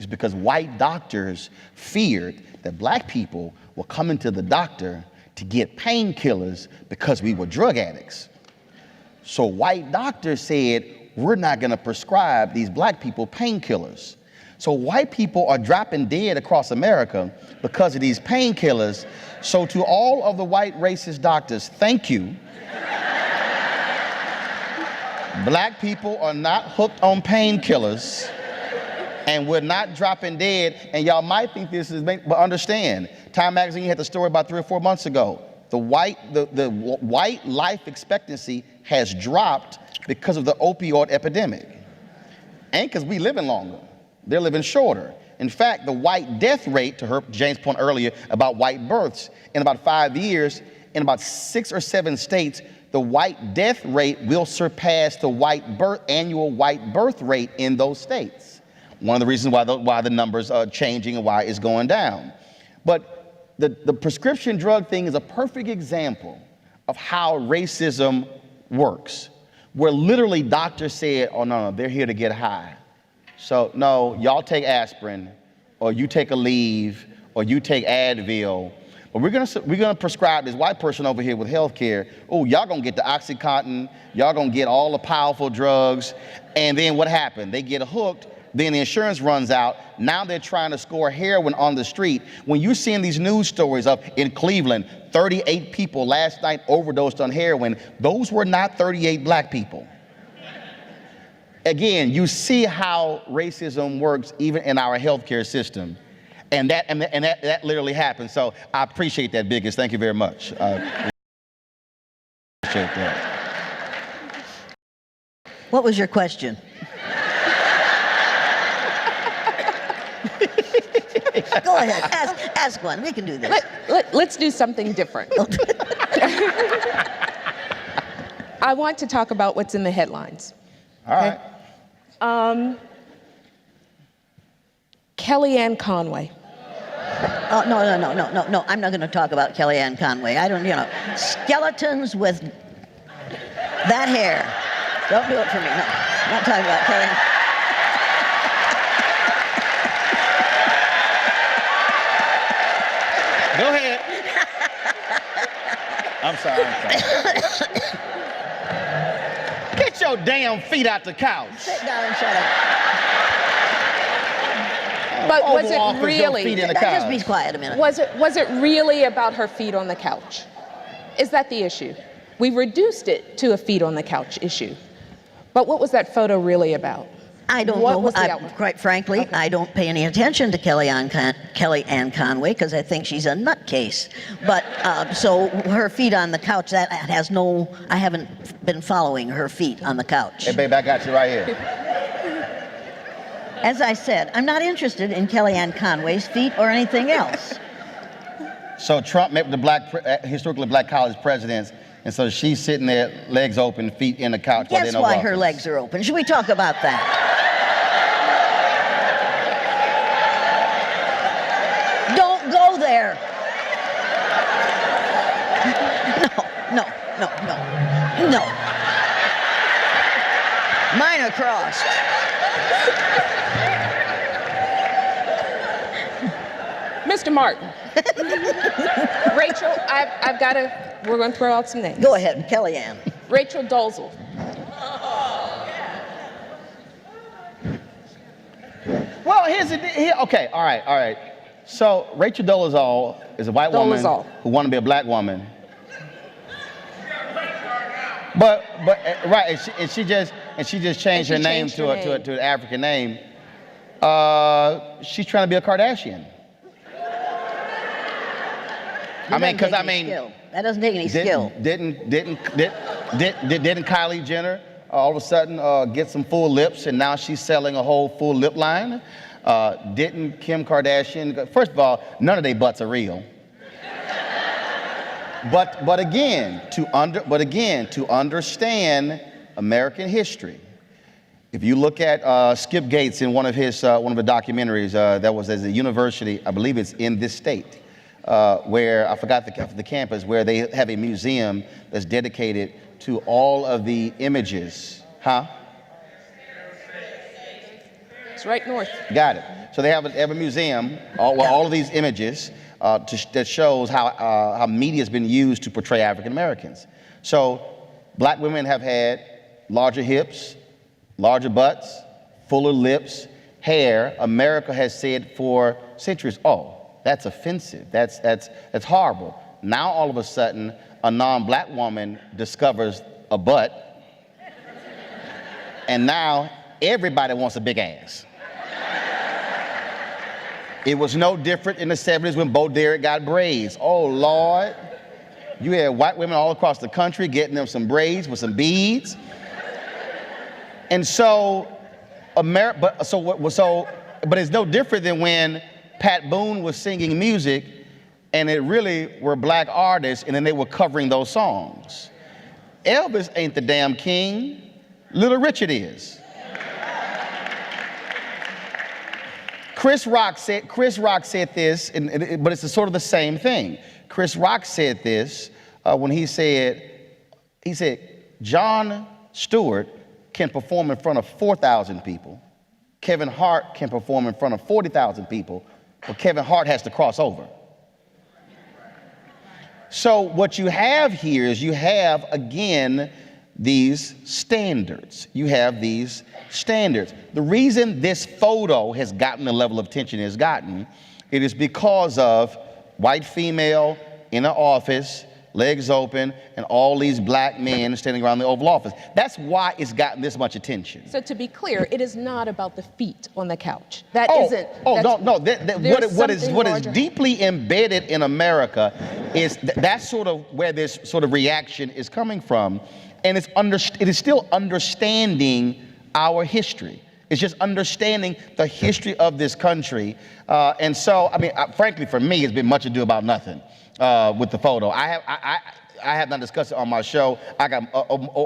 is because white doctors feared that black people were coming to the doctor to get painkillers because we were drug addicts. So white doctors said, we're not gonna prescribe these black people painkillers. So white people are dropping dead across America because of these painkillers. So to all of the white racist doctors, thank you. Black people are not hooked on painkillers and we're not dropping dead. And y'all might think this is, but understand, Time Magazine had the story about 3 or 4 months ago. The white life expectancy has dropped because of the opioid epidemic. And because we living longer, they're living shorter. In fact, the white death rate, to Jane's point earlier about white births, in about 5 years, in about 6 or 7 states, the white death rate will surpass the annual white birth rate in those states. One of the reasons why the numbers are changing and why it's going down. But the prescription drug thing is a perfect example of how racism works, where literally doctors said, oh no, they're here to get high. So no, y'all take aspirin, or you take a leave, or you take Advil, but we're gonna prescribe this white person over here with health care. Oh, y'all gonna get the Oxycontin, y'all gonna get all the powerful drugs, and then what happened? They get hooked, then the insurance runs out. Now they're trying to score heroin on the street. When you're seeing these news stories of in Cleveland, 38 people last night overdosed on heroin, those were not 38 black people. Again, you see how racism works even in our healthcare system. And that literally happens. So I appreciate that, Biggest. Thank you very much. I appreciate that. What was your question? Go ahead, ask one. We can do this. Let's do something different. I want to talk about what's in the headlines. All right. Kellyanne Conway. Oh, no. I'm not going to talk about Kellyanne Conway. I don't, skeletons with that hair. Don't do it for me. No, I'm not talking about Kellyanne. Go ahead. I'm sorry. Get your damn feet out the couch. Sit down and shut up. But was it really? Just be quiet a minute. Was it really about her feet on the couch? Is that the issue? We reduced it to a feet on the couch issue. But what was that photo really about? I don't know. Quite frankly, okay. I don't pay any attention to Kellyanne Conway because I think she's a nutcase. But so her feet on the couch, that has no. I haven't been following her feet on the couch. Hey, babe, I got you right here. As I said, I'm not interested in Kellyanne Conway's feet or anything else. So Trump met with the historically black college presidents, and so she's sitting there, legs open, feet in the couch. Guess why her legs are open? Should we talk about that? there. No, no, no, no, no. Mine are crossed. Mr. Martin. Rachel, we're going to throw out some names. Go ahead, Kellyanne. Rachel Dolezal. Well, okay, all right. So Rachel Dolezal is a white woman who wanted to be a black woman. But right, and she just changed her name to an African name. She's trying to be a Kardashian. That doesn't take any skill. Didn't Kylie Jenner all of a sudden get some full lips, and now she's selling a whole full lip line? Didn't Kim Kardashian? First of all, none of their butts are real. But again, to understand American history, if you look at Skip Gates in one of the documentaries that was at a university, I believe it's in this state, where I forgot the campus, where they have a museum that's dedicated to all of the images, It's right north. Got it. So they have a museum, all of these images that shows how media has been used to portray African Americans. So black women have had larger hips, larger butts, fuller lips, hair. America has said for centuries, oh, that's offensive, that's horrible. Now all of a sudden, a non-black woman discovers a butt, and now everybody wants a big ass. It was no different in the 70s when Bo Derek got braids. Oh, Lord. You had white women all across the country getting them some braids with some beads. And so, but it's no different than when Pat Boone was singing music and it really were black artists and then they were covering those songs. Elvis ain't the damn king. Little Richard is. Chris Rock said this, but it's sort of the same thing. Chris Rock said this when he said, Jon Stewart can perform in front of 4,000 people. Kevin Hart can perform in front of 40,000 people, but Kevin Hart has to cross over. So what you have here is again, these standards. You have these standards. The reason this photo has gotten the level of attention it has gotten, it is because of white female in an office, legs open, and all these black men standing around the Oval Office. That's why it's gotten this much attention. So to be clear, it is not about the feet on the couch. No. What is deeply embedded in America is that's sort of where this sort of reaction is coming from. And it is still understanding our history. It's just understanding the history of this country. And so, I mean, frankly, for me, it's been much ado about nothing with the photo. I have not discussed it on my show. I got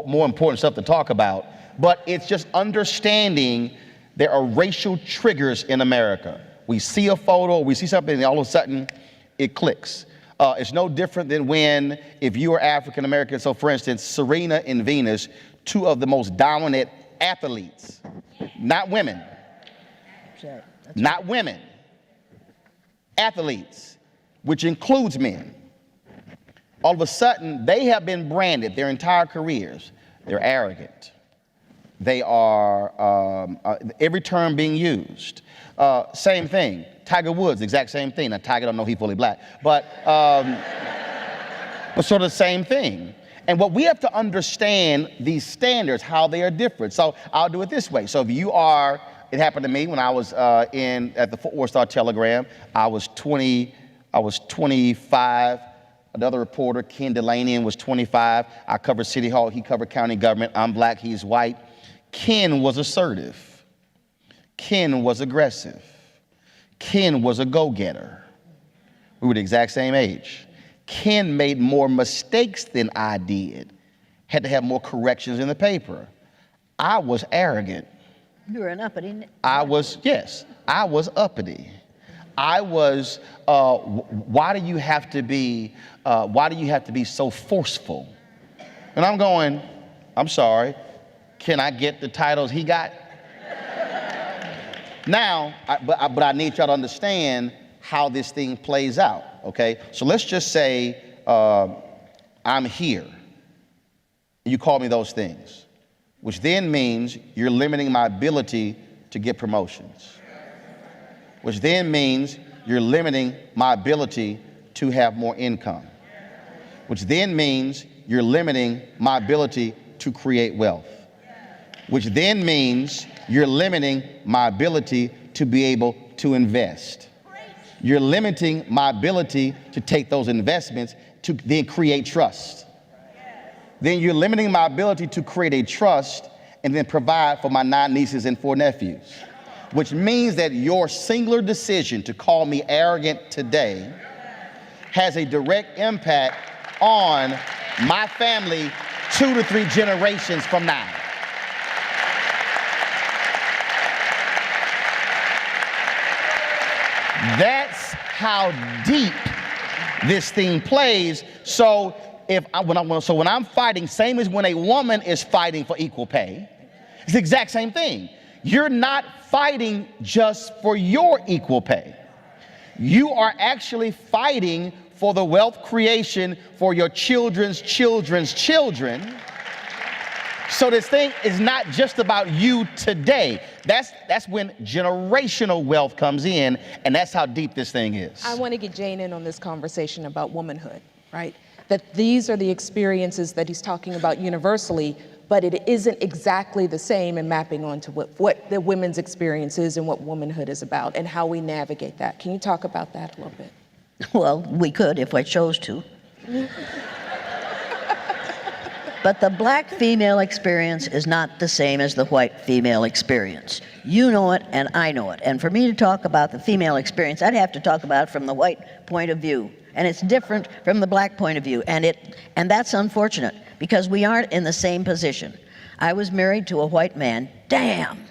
more important stuff to talk about. But it's just understanding there are racial triggers in America. We see a photo, we see something, and all of a sudden, it clicks. It's no different than when, if you are African American, so for instance, Serena and Venus, two of the most dominant athletes, not women, not women, athletes, which includes men. All of a sudden, they have been branded their entire careers. They're arrogant. They are, every term being used. Same thing. Tiger Woods, exact same thing. Now, Tiger don't know he's fully black, but sort of the same thing. And what we have to understand, these standards, how they are different. So I'll do it this way. So if you are, it happened to me when I was at the Fort Worth Star-Telegram. I was 25. Another reporter, Ken Delanian, was 25. I covered City Hall. He covered county government. I'm black. He's white. Ken was assertive. Ken was aggressive. Ken was a go-getter. We were the exact same age. Ken made more mistakes than I did. Had to have more corrections in the paper. I was arrogant. You were an uppity. I was uppity. I was, why do you have to be so forceful? And I'm going, I'm sorry, can I get the titles he got? Now, but I need y'all to understand how this thing plays out, okay? So let's just say I'm here. You call me those things, which then means you're limiting my ability to get promotions, which then means you're limiting my ability to have more income, which then means you're limiting my ability to create wealth, which then means you're limiting my ability to be able to invest. You're limiting my ability to take those investments to then create trust. Then you're limiting my ability to create a trust and then provide for my 9 nieces and 4 nephews, which means that your singular decision to call me arrogant today has a direct impact on my family 2 to 3 generations from now. That's how deep this thing plays. So when I'm fighting, same as when a woman is fighting for equal pay, it's the exact same thing. You're not fighting just for your equal pay. You are actually fighting for the wealth creation for your children's children's children. So this thing is not just about you today. That's when generational wealth comes in, and that's how deep this thing is. I want to get Jane in on this conversation about womanhood, right? That these are the experiences that he's talking about universally, but it isn't exactly the same in mapping onto what the women's experience is and what womanhood is about and how we navigate that. Can you talk about that a little bit? Well, we could if I chose to. But the black female experience is not the same as the white female experience. You know it and I know it. And for me to talk about the female experience, I'd have to talk about it from the white point of view. And it's different from the black point of view. And that's unfortunate because we aren't in the same position. I was married to a white man. Damn.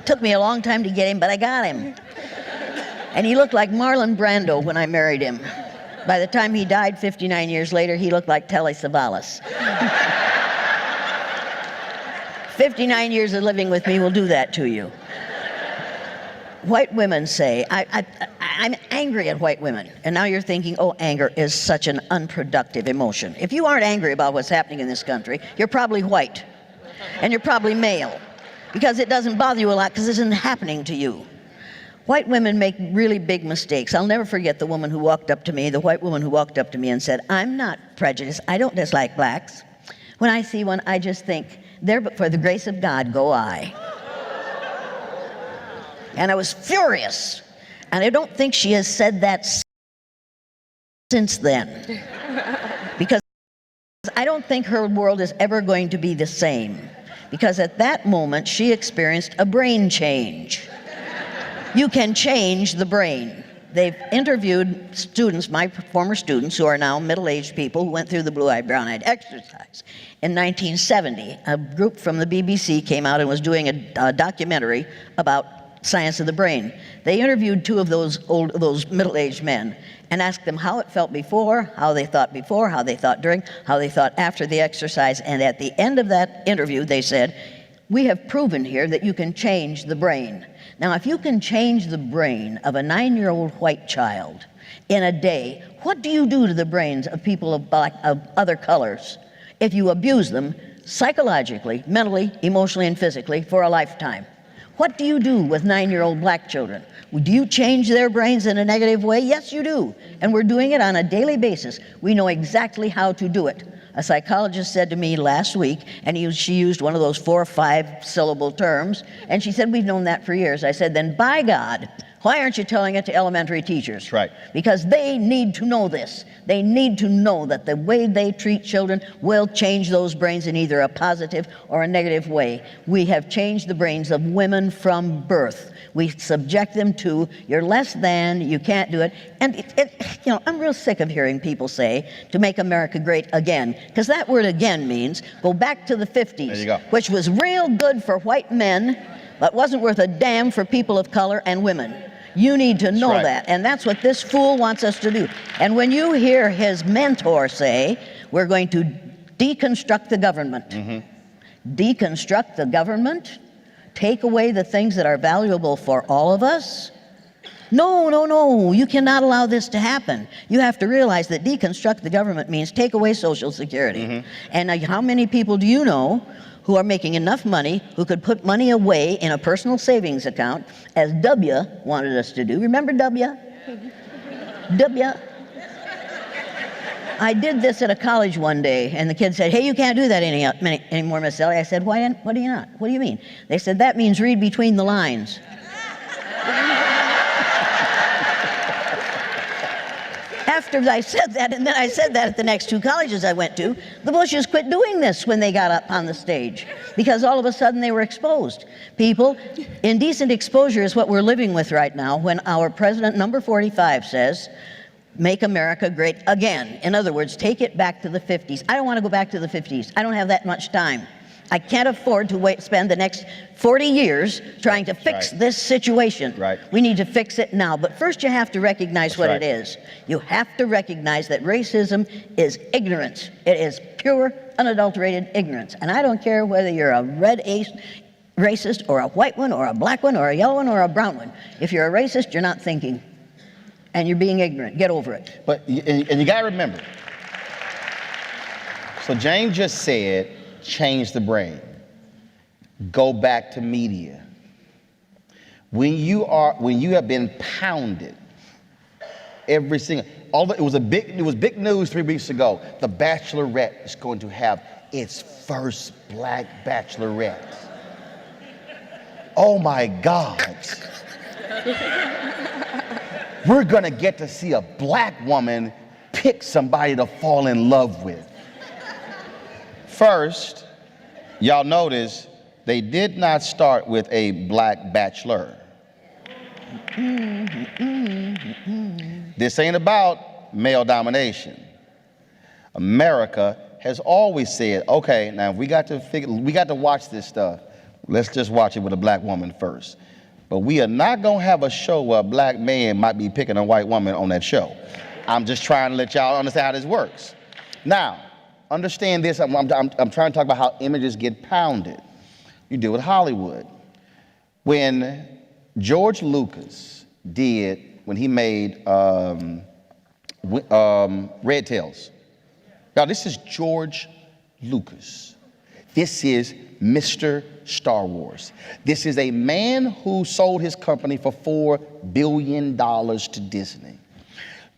Took me a long time to get him, but I got him. And he looked like Marlon Brando when I married him. By the time he died 59 years later, he looked like Telly Savalas. 59 years of living with me will do that to you. White women say, I'm angry at white women. And now you're thinking, oh, anger is such an unproductive emotion. If you aren't angry about what's happening in this country, you're probably white. And you're probably male. Because it doesn't bother you a lot because it isn't happening to you. White women make really big mistakes. I'll never forget the woman who walked up to me, the white woman who walked up to me and said, I'm not prejudiced. I don't dislike blacks. When I see one, I just think, there but for the grace of God go I. And I was furious. And I don't think she has said that since then. Because I don't think her world is ever going to be the same. Because at that moment, she experienced a brain change. You can change the brain. They've interviewed students, my former students, who are now middle-aged people who went through the blue-eyed, brown-eyed exercise. In 1970, a group from the BBC came out and was doing a documentary about science of the brain. They interviewed 2 of those middle-aged men and asked them how it felt before, how they thought during, how they thought after the exercise. And at the end of that interview, they said, we have proven here that you can change the brain. Now, if you can change the brain of a 9-year-old white child in a day, what do you do to the brains of people of other colors if you abuse them psychologically, mentally, emotionally, and physically for a lifetime? What do you do with 9-year-old black children? Do you change their brains in a negative way? Yes, you do. And we're doing it on a daily basis. We know exactly how to do it. A psychologist said to me last week, and she used one of those 4 or 5 syllable terms, and she said, we've known that for years. I said, then by God, Why aren't you telling it to elementary teachers? That's right. Because they need to know this. They need to know that the way they treat children will change those brains in either a positive or a negative way. We have changed the brains of women from birth. We subject them to, you're less than, you can't do it. And I'm real sick of hearing people say, to make America great again. Because that word again means go back to the 50s. There you go. Which was real good for white men, but wasn't worth a damn for people of color and women. You need to know that. And that's what this fool wants us to do. And when you hear his mentor say, we're going to deconstruct the government. Deconstruct the government? Take away the things that are valuable for all of us? No, no, no, you cannot allow this to happen. You have to realize that deconstruct the government means take away Social Security. And how many people do you know who are making enough money, who could put money away in a personal savings account, as W wanted us to do? Remember W? W. I did this at a college one day, and the kid said, hey, you can't do that anymore, Miss Elliott. I said, why? What do you not? What do you mean? They said, that means read between the lines. After I said that, and then I said that at the next two colleges I went to, the Bushes quit doing this when they got up on the stage, because all of a sudden they were exposed. People, indecent exposure is what we're living with right now when our president, number 45, says, make America great again. In other words, take it back to the 50s. I don't want to go back to the 50s. I don't have that much time. I can't afford to spend the next 40 years trying to fix this situation. We need to fix it now. But first you have to recognize what it is. You have to recognize that racism is ignorance. It is pure, unadulterated ignorance. And I don't care whether you're a red racist or a white one or a black one or a yellow one or a brown one. If you're a racist, you're not thinking. And you're being ignorant. Get over it. But, and you got to remember, so James just said, change the brain. Go back to media. When you have been pounded every single, it was big news 3 weeks ago. The Bachelorette is going to have its first black bachelorette. Oh my God. We're gonna get to see a black woman pick somebody to fall in love with. First, y'all notice they did not start with a black bachelor. This ain't about male domination. America has always said, okay, now we got to watch this stuff. Let's just watch it with a black woman first. But we are not gonna have a show where a black man might be picking a white woman on that show. I'm just trying to let y'all understand how this works. Now, understand this, I'm trying to talk about how images get pounded. You deal with Hollywood. When George Lucas when he made Red Tails. Now this is George Lucas. This is Mr. Star Wars. This is a man who sold his company for $4 billion to Disney.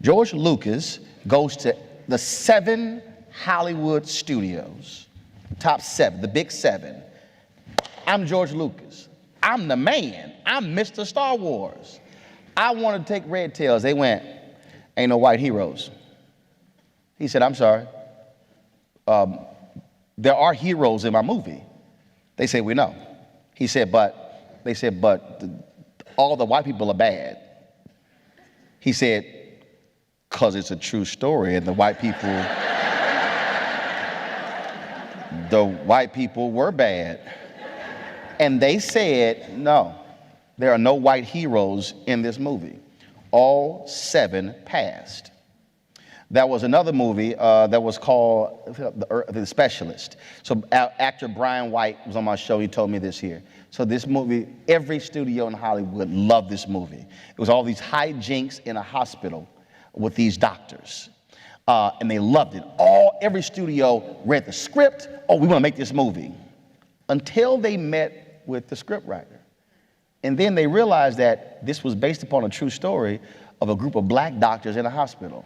George Lucas goes to the 7 Hollywood studios, top 7, the big 7. I'm George Lucas. I'm the man. I'm Mr. Star Wars. I want to take Red Tails. They went, ain't no white heroes. He said, I'm sorry. There are heroes in my movie. They said, we know. He said, but all the white people are bad. He said, because it's a true story and the white people were bad. And they said, no, there are no white heroes in this movie. All 7 passed. There was another movie that was called The Specialist. So actor Brian White was on my show. He told me this here. So this movie, every studio in Hollywood loved this movie. It was all these hijinks in a hospital with these doctors. And they loved it. Every studio read the script. Oh, we want to make this movie. Until they met with the scriptwriter. And then they realized that this was based upon a true story of a group of black doctors in a hospital.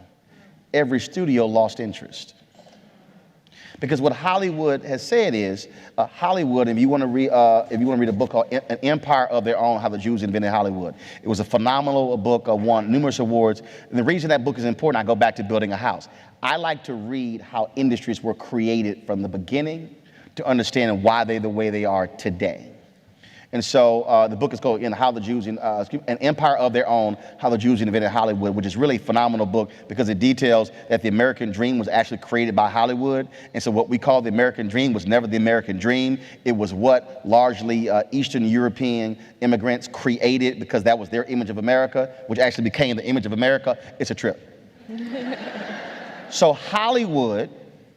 Every studio lost interest. Because what Hollywood has said is, Hollywood, if you want to read a book called An Empire of Their Own, How the Jews Invented Hollywood. It was a phenomenal book, won numerous awards. And the reason that book is important, I go back to building a house. I like to read how industries were created from the beginning to understand why they're the way they are today. And so the book is called How the Jews, An Empire of Their Own, How the Jews Invented Hollywood, which is really a phenomenal book because it details that the American dream was actually created by Hollywood. And so what we call the American dream was never the American dream. It was what largely Eastern European immigrants created because that was their image of America, which actually became the image of America. It's a trip. So Hollywood,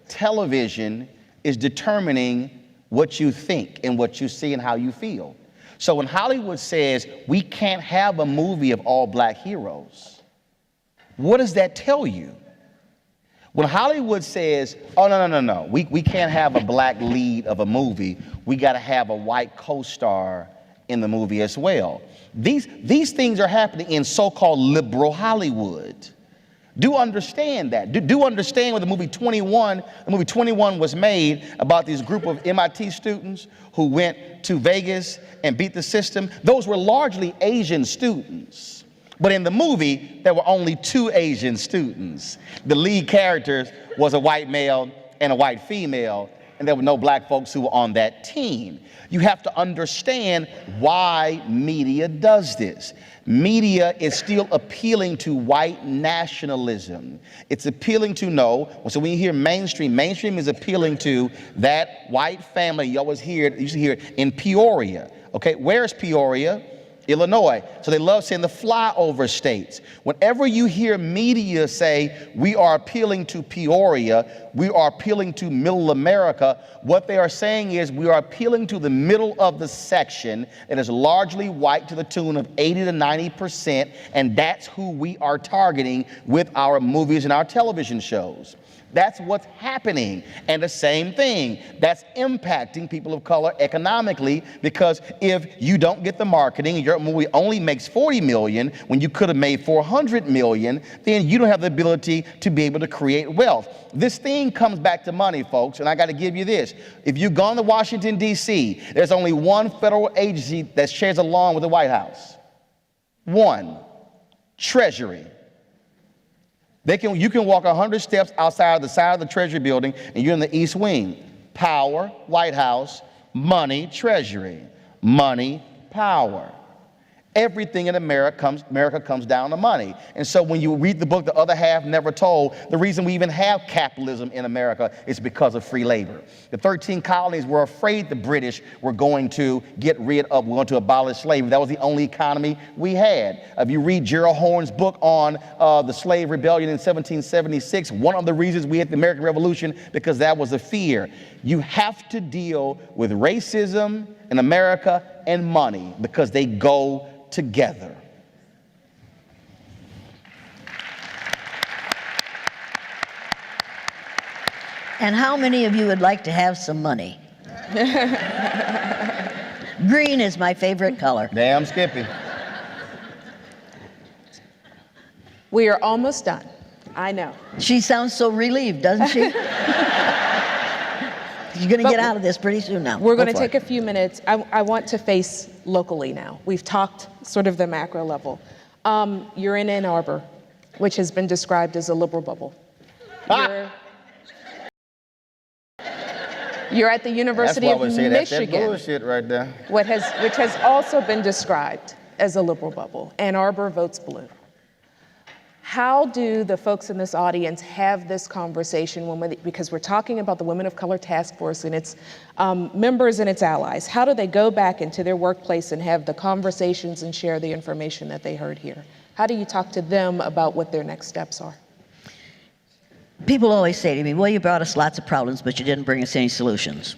television, is determining what you think and what you see and how you feel. So when Hollywood says we can't have a movie of all black heroes, what does that tell you? When Hollywood says, oh, no, we can't have a black lead of a movie, we got to have a white co-star in the movie as well. These things are happening in so-called liberal Hollywood. Do understand that. Do understand when the movie 21 was made about this group of MIT students who went to Vegas and beat the system. Those were largely Asian students. But in the movie, there were only 2 Asian students. The lead characters was a white male and a white female, and there were no black folks who were on that team. You have to understand why media does this. Media is still appealing to white nationalism. It's appealing to so when you hear mainstream is appealing to that white family. You used to hear it in Peoria. Okay, where's Peoria? Illinois. So they love saying the flyover states. Whenever you hear media say we are appealing to Peoria, we are appealing to middle America, what they are saying is we are appealing to the middle of the section that is largely white to the tune of 80 to 90%, and that's who we are targeting with our movies and our television shows. That's what's happening. And the same thing, that's impacting people of color economically, because if you don't get the marketing and your movie only makes $40 million when you could have made $400 million, then you don't have the ability to be able to create wealth. This thing comes back to money, folks, and I got to give you this. If you've gone to Washington, D.C., there's only one federal agency that shares a lawn with the White House. One, Treasury. You can walk 100 steps outside the side of the Treasury building and you're in the East Wing. Power, White House, money, Treasury. Money, power. Everything in America comes down to money. And so when you read the book, The Other Half Never Told, the reason we even have capitalism in America is because of free labor. The 13 colonies were afraid the British were going to abolish slavery. That was the only economy we had. If you read Gerald Horne's book on the slave rebellion in 1776, one of the reasons we had the American Revolution, because that was a fear. You have to deal with racism in America and money because they go together. And how many of you would like to have some money? Green is my favorite color. Damn Skippy. We are almost done. I know. She sounds so relieved, doesn't she? You're going to get out of this pretty soon now. We're going to take a few minutes. I want to face locally now. We've talked sort of the macro level. You're in Ann Arbor, which has been described as a liberal bubble. You're at the University of Michigan. That's that bullshit right there. Which has also been described as a liberal bubble. Ann Arbor votes blue. How do the folks in this audience have this conversation because we're talking about the Women of Color Task Force and its members and its allies? How do they go back into their workplace and have the conversations and share the information that they heard here? How do you talk to them about what their next steps are? People always say to me, well, you brought us lots of problems, but you didn't bring us any solutions.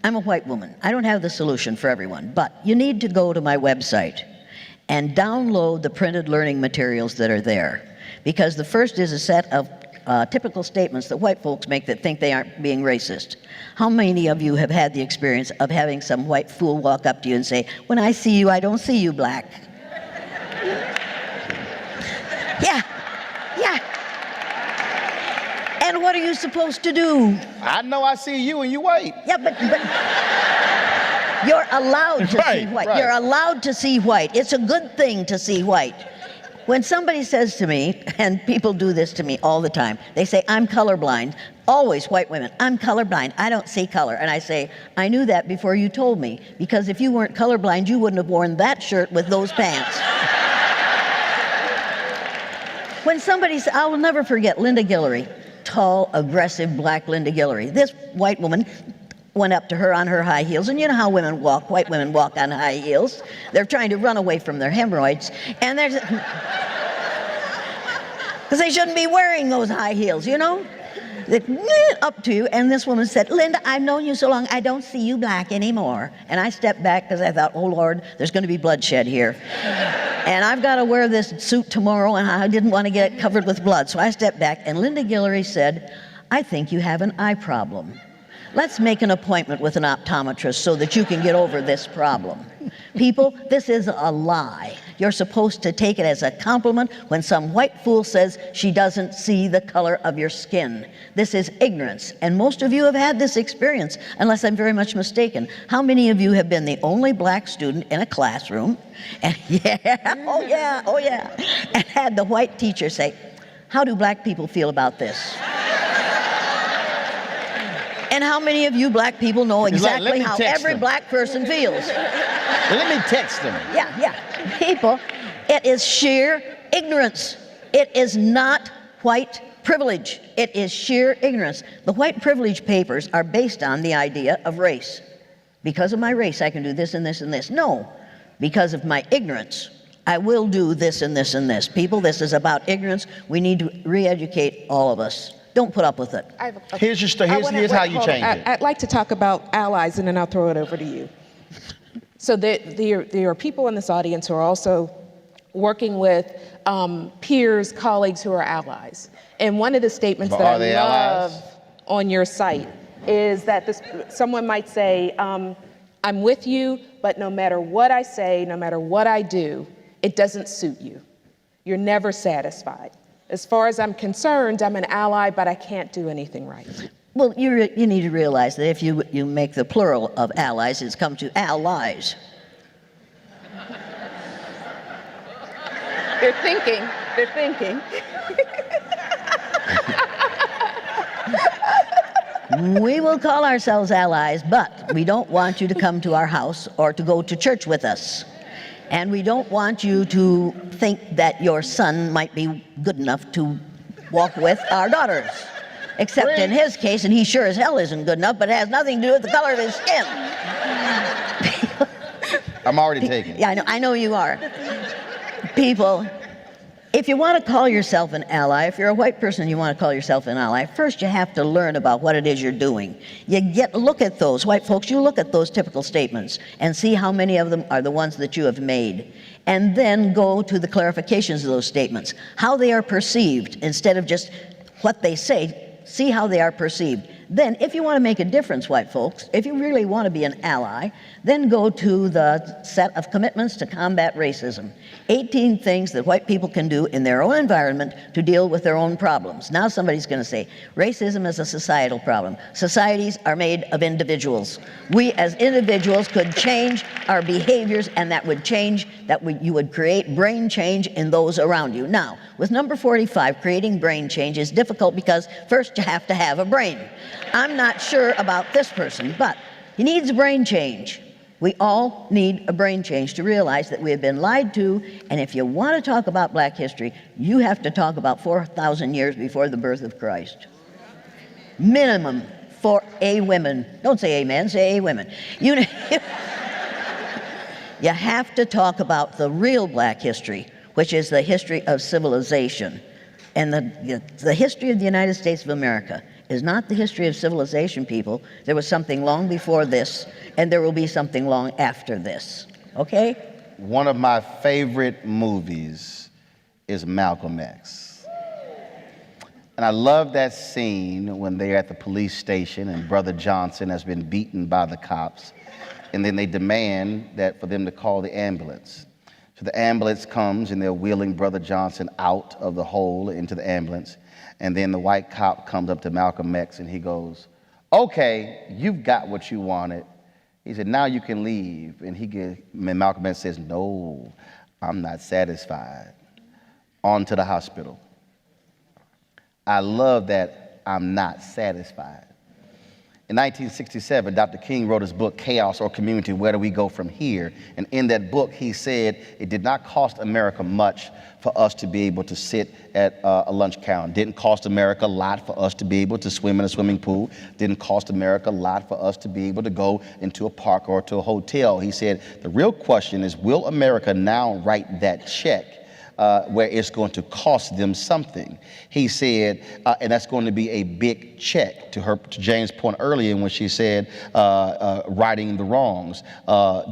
I'm a white woman. I don't have the solution for everyone, but you need to go to my website and download the printed learning materials that are there. Because the first is a set of typical statements that white folks make that think they aren't being racist. How many of you have had the experience of having some white fool walk up to you and say, when I see you, I don't see you black? Yeah. And what are you supposed to do? I know I see you and you white. Yeah, but you're allowed to see white. Right. You're allowed to see white. It's a good thing to see white. When somebody says to me, and people do this to me all the time, they say, I'm colorblind. Always white women, I'm colorblind. I don't see color. And I say, I knew that before you told me, because if you weren't colorblind, you wouldn't have worn that shirt with those pants. When somebody says, I will never forget Linda Guillory, tall, aggressive, black Linda Guillory. This white woman went up to her on her high heels, and you know how women walk, white women walk on high heels. They're trying to run away from their hemorrhoids, and there's, because they shouldn't be wearing those high heels, you know? They up to you, and this woman said, Linda, I've known you so long, I don't see you black anymore. And I stepped back because I thought, oh Lord, there's going to be bloodshed here. And I've got to wear this suit tomorrow, and I didn't want to get it covered with blood. So I stepped back, and Linda Guillory said, I think you have an eye problem. Let's make an appointment with an optometrist so that you can get over this problem. People, this is a lie. You're supposed to take it as a compliment when some white fool says she doesn't see the color of your skin. This is ignorance, and most of you have had this experience, unless I'm very much mistaken. How many of you have been the only black student in a classroom, and oh yeah, and had the white teacher say, how do black people feel about this? And how many of you black people know exactly how every black person feels? Let me text them. Yeah. People, it is sheer ignorance. It is not white privilege. It is sheer ignorance. The white privilege papers are based on the idea of race. Because of my race, I can do this and this and this. No, because of my ignorance, I will do this and this and this. People, this is about ignorance. We need to re-educate all of us. Don't put up with it. Here's how you change it. I'd like to talk about allies, and then I'll throw it over to you. So there are people in this audience who are also working with peers, colleagues who are allies. And one of the statements that I love on your site is that someone might say, I'm with you, but no matter what I say, no matter what I do, it doesn't suit you. You're never satisfied. As far as I'm concerned, I'm an ally, but I can't do anything right. Well, you need to realize that if you make the plural of allies, it's come to allies. They're thinking. We will call ourselves allies, but we don't want you to come to our house or to go to church with us. And we don't want you to think that your son might be good enough to walk with our daughters. Except in his case, and he sure as hell isn't good enough, but it has nothing to do with the color of his skin. I'm already taking it. Yeah, I know you are. People, if you want to call yourself an ally, if you're a white person and you want to call yourself an ally, first you have to learn about what it is you're doing. Look at those, white folks, you look at those typical statements and see how many of them are the ones that you have made. And then go to the clarifications of those statements, how they are perceived instead of just what they say. See how they are perceived. Then, if you want to make a difference, white folks, if you really want to be an ally, then go to the set of commitments to combat racism. 18 things that white people can do in their own environment to deal with their own problems. Now somebody's going to say, racism is a societal problem. Societies are made of individuals. We as individuals could change our behaviors, and that would change, you would create brain change in those around you. Now, with number 45, creating brain change is difficult because first you have to have a brain. I'm not sure about this person, but he needs a brain change. We all need a brain change to realize that we have been lied to, and if you want to talk about black history, you have to talk about 4,000 years before the birth of Christ. Minimum for a women. Don't say amen, say a women. You have to talk about the real black history, which is the history of civilization. And the history of the United States of America is not the history of civilization, people. There was something long before this, and there will be something long after this, okay? One of my favorite movies is Malcolm X. And I love that scene when they're at the police station and Brother Johnson has been beaten by the cops, and then they demand that for them to call the ambulance. So the ambulance comes, and they're wheeling Brother Johnson out of the hole into the ambulance. And then the white cop comes up to Malcolm X, and he goes, "Okay, you've got what you wanted." He said, "Now you can leave." And Malcolm X says, "No, I'm not satisfied." On to the hospital. I love that I'm not satisfied. In 1967, Dr. King wrote his book, Chaos or Community, Where Do We Go From Here? And in that book, he said it did not cost America much for us to be able to sit at a lunch counter. Didn't cost America a lot for us to be able to swim in a swimming pool. Didn't cost America a lot for us to be able to go into a park or to a hotel. He said, the real question is, will America now write that check where it's going to cost them something? He said, and that's going to be a big check, to Jane's point earlier when she said righting the wrongs,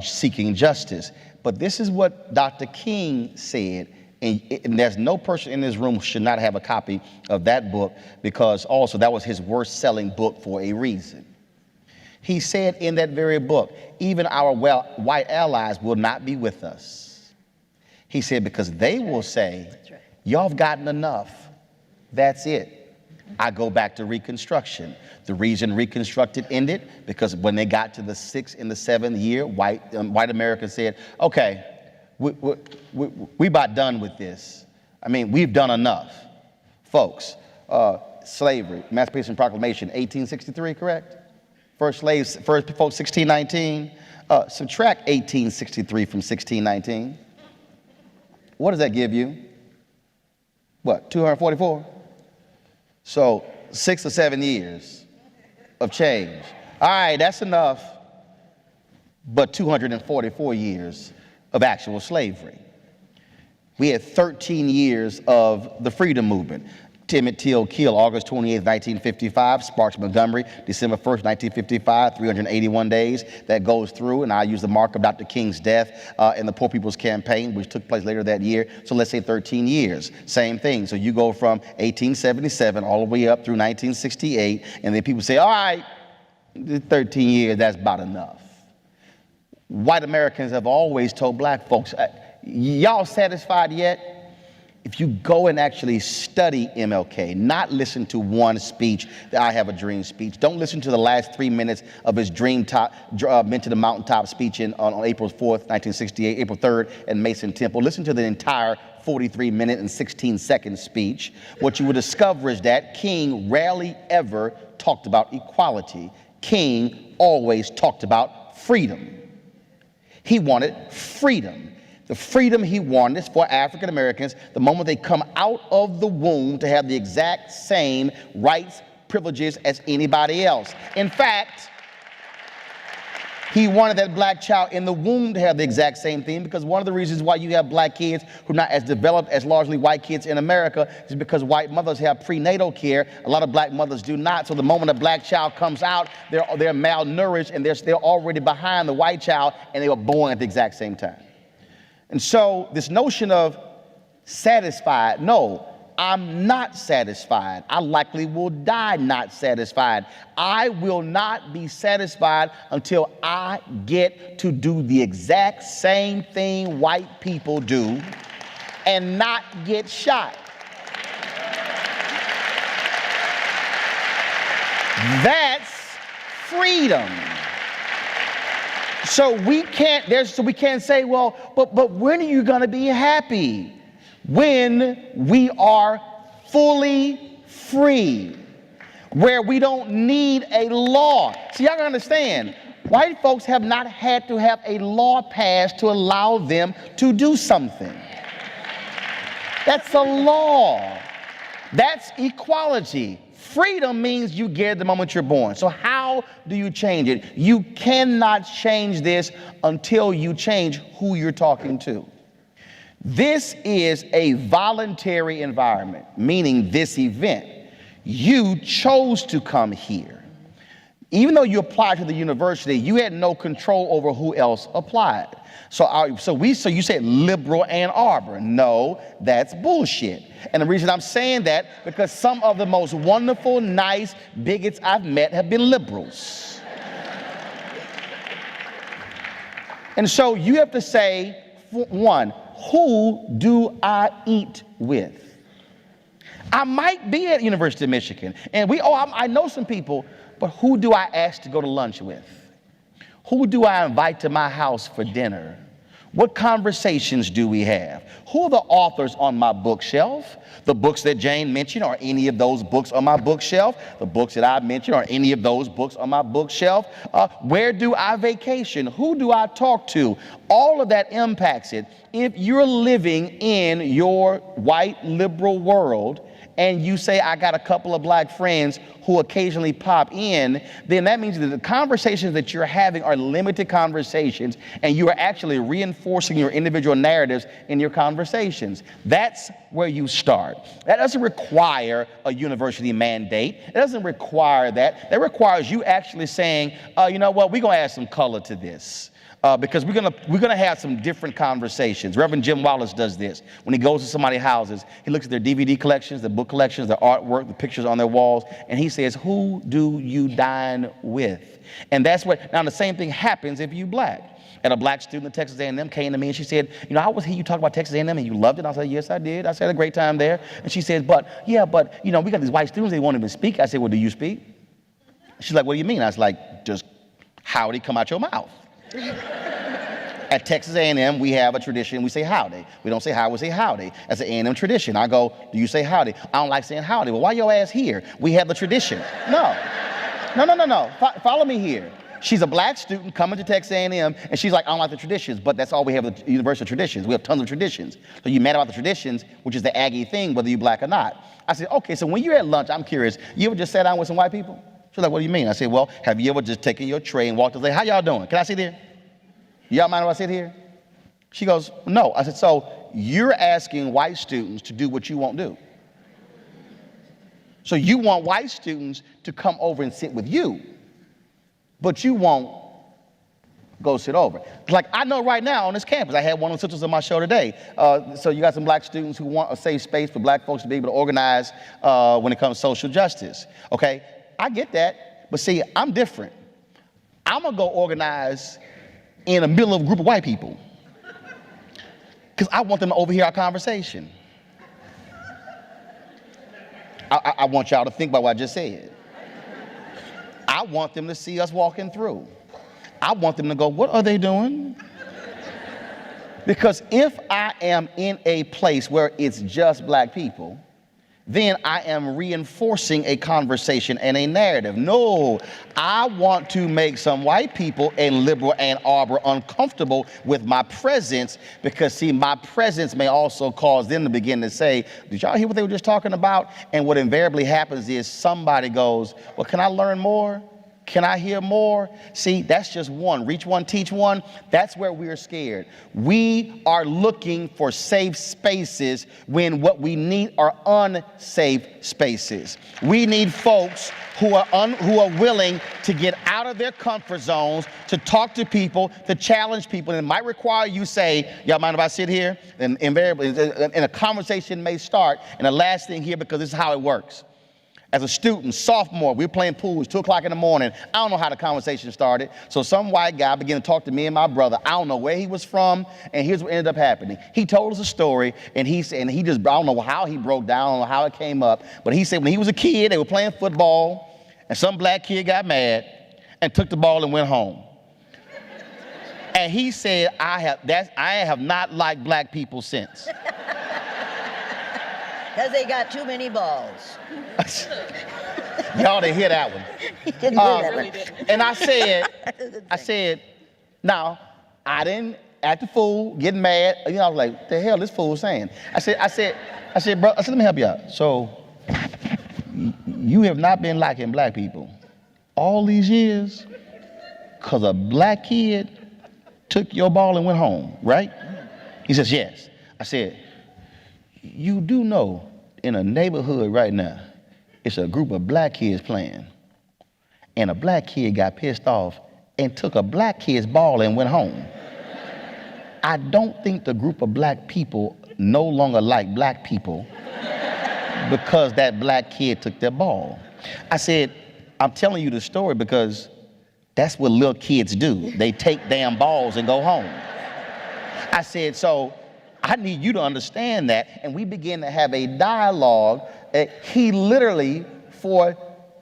seeking justice. But this is what Dr. King said, and there's no person in this room who should not have a copy of that book, because also that was his worst selling book for a reason. He said in that very book, even our white allies will not be with us. He said, because they will say, y'all have gotten enough. That's it. I go back to Reconstruction. The reason Reconstruction ended, because when they got to the 6th and the 7th year, white America said, okay, we about done with this. I mean, we've done enough. Folks, slavery, Emancipation Proclamation, 1863, correct? First folks, 1619. Subtract 1863 from 1619. What does that give you? What, 244? So 6 or 7 years of change. All right, that's enough. But 244 years of actual slavery. We had 13 years of the freedom movement. Emmett Till killed August 28, 1955, Sparks Montgomery, December 1st, 1955, 381 days. That goes through, and I use the mark of Dr. King's death in the Poor People's Campaign, which took place later that year. So let's say 13 years. Same thing. So you go from 1877 all the way up through 1968, and then people say, all right, 13 years, that's about enough. White Americans have always told black folks, y'all satisfied yet? If you go and actually study MLK, not listen to one speech, the I Have a Dream speech. Don't listen to the last 3 minutes of his Men to the Mountaintop speech on April 4th, 1968, April 3rd at Mason Temple. Listen to the entire 43-minute and 16-second speech. What you will discover is that King rarely ever talked about equality. King always talked about freedom. He wanted freedom. The freedom he wanted is for African Americans, the moment they come out of the womb, to have the exact same rights, privileges as anybody else. In fact, he wanted that black child in the womb to have the exact same thing, because one of the reasons why you have black kids who are not as developed as largely white kids in America is because white mothers have prenatal care. A lot of black mothers do not. So the moment a black child comes out, they're malnourished, and they're already behind the white child, and they were born at the exact same time. And so this notion of satisfied, no, I'm not satisfied. I likely will die not satisfied. I will not be satisfied until I get to do the exact same thing white people do and not get shot. That's freedom. So we can't say, well, but when are you going to be happy? When we are fully free, where we don't need a law. See, y'all gotta understand, white folks have not had to have a law passed to allow them to do something. That's a law. That's equality. Freedom means you get it the moment you're born. So how do you change it? You cannot change this until you change who you're talking to. This is a voluntary environment, meaning this event. You chose to come here. Even though you applied to the university, you had no control over who else applied. So you said liberal Ann Arbor. No, that's bullshit. And the reason I'm saying that, because some of the most wonderful, nice bigots I've met have been liberals. And so you have to say, one, who do I eat with? I might be at University of Michigan, and I know some people, but who do I ask to go to lunch with? Who do I invite to my house for dinner? What conversations do we have? Who are the authors on my bookshelf? The books that Jane mentioned, are any of those books on my bookshelf? The books that I mentioned, are any of those books on my bookshelf? Where do I vacation? Who do I talk to? All of that impacts it. If you're living in your white liberal world, and you say, I got a couple of black friends who occasionally pop in, then that means that the conversations that you're having are limited conversations, and you are actually reinforcing your individual narratives in your conversations. That's where you start. That doesn't require a university mandate. It doesn't require that. That requires you actually saying, you know what, we're gonna add some color to this. Because we're gonna have some different conversations. Reverend Jim Wallace does this. When he goes to somebody's houses, he looks at their DVD collections, their book collections, their artwork, the pictures on their walls, and he says, who do you dine with? And that's what, now the same thing happens if you black. And a black student at Texas A&M came to me and she said, you know, I was here you talk about Texas A&M and you loved it. I said, yes, I did. I had a great time there. And she says, but you know, we got these white students, they won't even speak. I said, well, do you speak? She's like, what do you mean? I was like, just howdy come out your mouth. At Texas A&M, we have a tradition, we say howdy. We don't say hi, we say howdy. That's an A&M tradition. I go, do you say howdy? I don't like saying howdy. Well, why your ass here? We have the tradition. No. Follow me here. She's a black student coming to Texas A&M, and she's like, I don't like the traditions, but that's all we have at the University of Traditions. We have tons of traditions. So you mad about the traditions, which is the Aggie thing, whether you're black or not. I said, okay, so when you're at lunch, I'm curious, you ever just sat down with some white people? She's like, what do you mean? I said, well, have you ever just taken your tray and walked and say, how y'all doing? Can I sit here? Y'all mind if I sit here? She goes, no. I said, so you're asking white students to do what you won't do. So you want white students to come over and sit with you, but you won't go sit over. Like I know right now on this campus, I had one of the sisters on my show today. So you got some black students who want a safe space for black folks to be able to organize when it comes to social justice. Okay, I get that, but see, I'm different. I'm gonna go organize in the middle of a group of white people because I want them to overhear our conversation. I want y'all to think about what I just said. I want them to see us walking through. I want them to go, what are they doing? Because if I am in a place where it's just black people, then I am reinforcing a conversation and a narrative. No, I want to make some white people in liberal Ann Arbor uncomfortable with my presence because, see, my presence may also cause them to begin to say, did y'all hear what they were just talking about? And what invariably happens is somebody goes, well, can I learn more? Can I hear more? See, that's just one. Reach one, teach one. That's where we're scared. We are looking for safe spaces when what we need are unsafe spaces. We need folks who are willing to get out of their comfort zones, to talk to people, to challenge people. And it might require you say, y'all mind if I sit here? And invariably, and a conversation may start. And the last thing here, because this is how it works. As a student, sophomore, we were playing pool, it was 2 o'clock in the morning. I don't know how the conversation started. So some white guy began to talk to me and my brother. I don't know where he was from, and here's what ended up happening. He told us a story, and I don't know how he broke down, I don't know how it came up, but he said when he was a kid, they were playing football, and some black kid got mad and took the ball and went home. And he said, I have not liked black people since. Because they got too many balls. Y'all didn't hear that one. He didn't hear that one. And I said, now, I didn't act a fool, getting mad. You know, I was like, the hell this fool was saying? I said, bro, let me help you out. So, you have not been liking black people all these years because a black kid took your ball and went home, right? He says, yes. I said, you do know in a neighborhood right now, it's a group of black kids playing, and a black kid got pissed off and took a black kid's ball and went home. I don't think the group of black people no longer like black people because that black kid took their ball. I said, I'm telling you the story because that's what little kids do. They take damn balls and go home. I said, so I need you to understand that. And we began to have a dialogue. He literally, for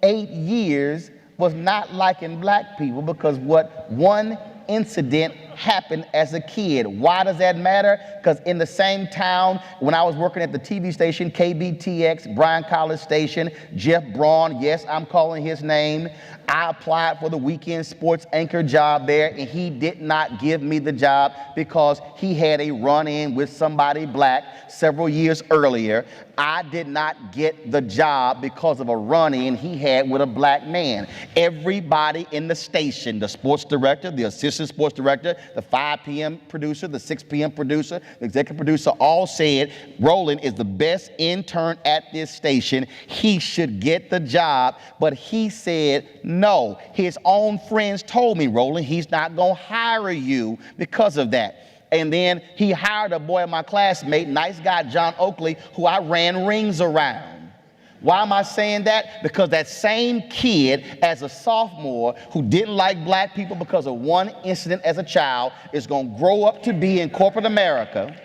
8 years, was not liking black people because what one incident happened as a kid. Why does that matter? Because in the same town, when I was working at the TV station, KBTX, Bryan College Station, Jeff Braun, yes, I'm calling his name, I applied for the weekend sports anchor job there, and he did not give me the job because he had a run-in with somebody black several years earlier. I did not get the job because of a run-in he had with a black man. Everybody in the station, the sports director, the assistant sports director, the 5 p.m. producer, the 6 p.m. producer, the executive producer, all said Roland is the best intern at this station. He should get the job, but he said no. His own friends told me, Roland, he's not gonna hire you because of that. And then he hired a boy, my classmate, nice guy, John Oakley, who I ran rings around. Why am I saying that? Because that same kid, as a sophomore, who didn't like black people because of one incident as a child, is going to grow up to be in corporate America,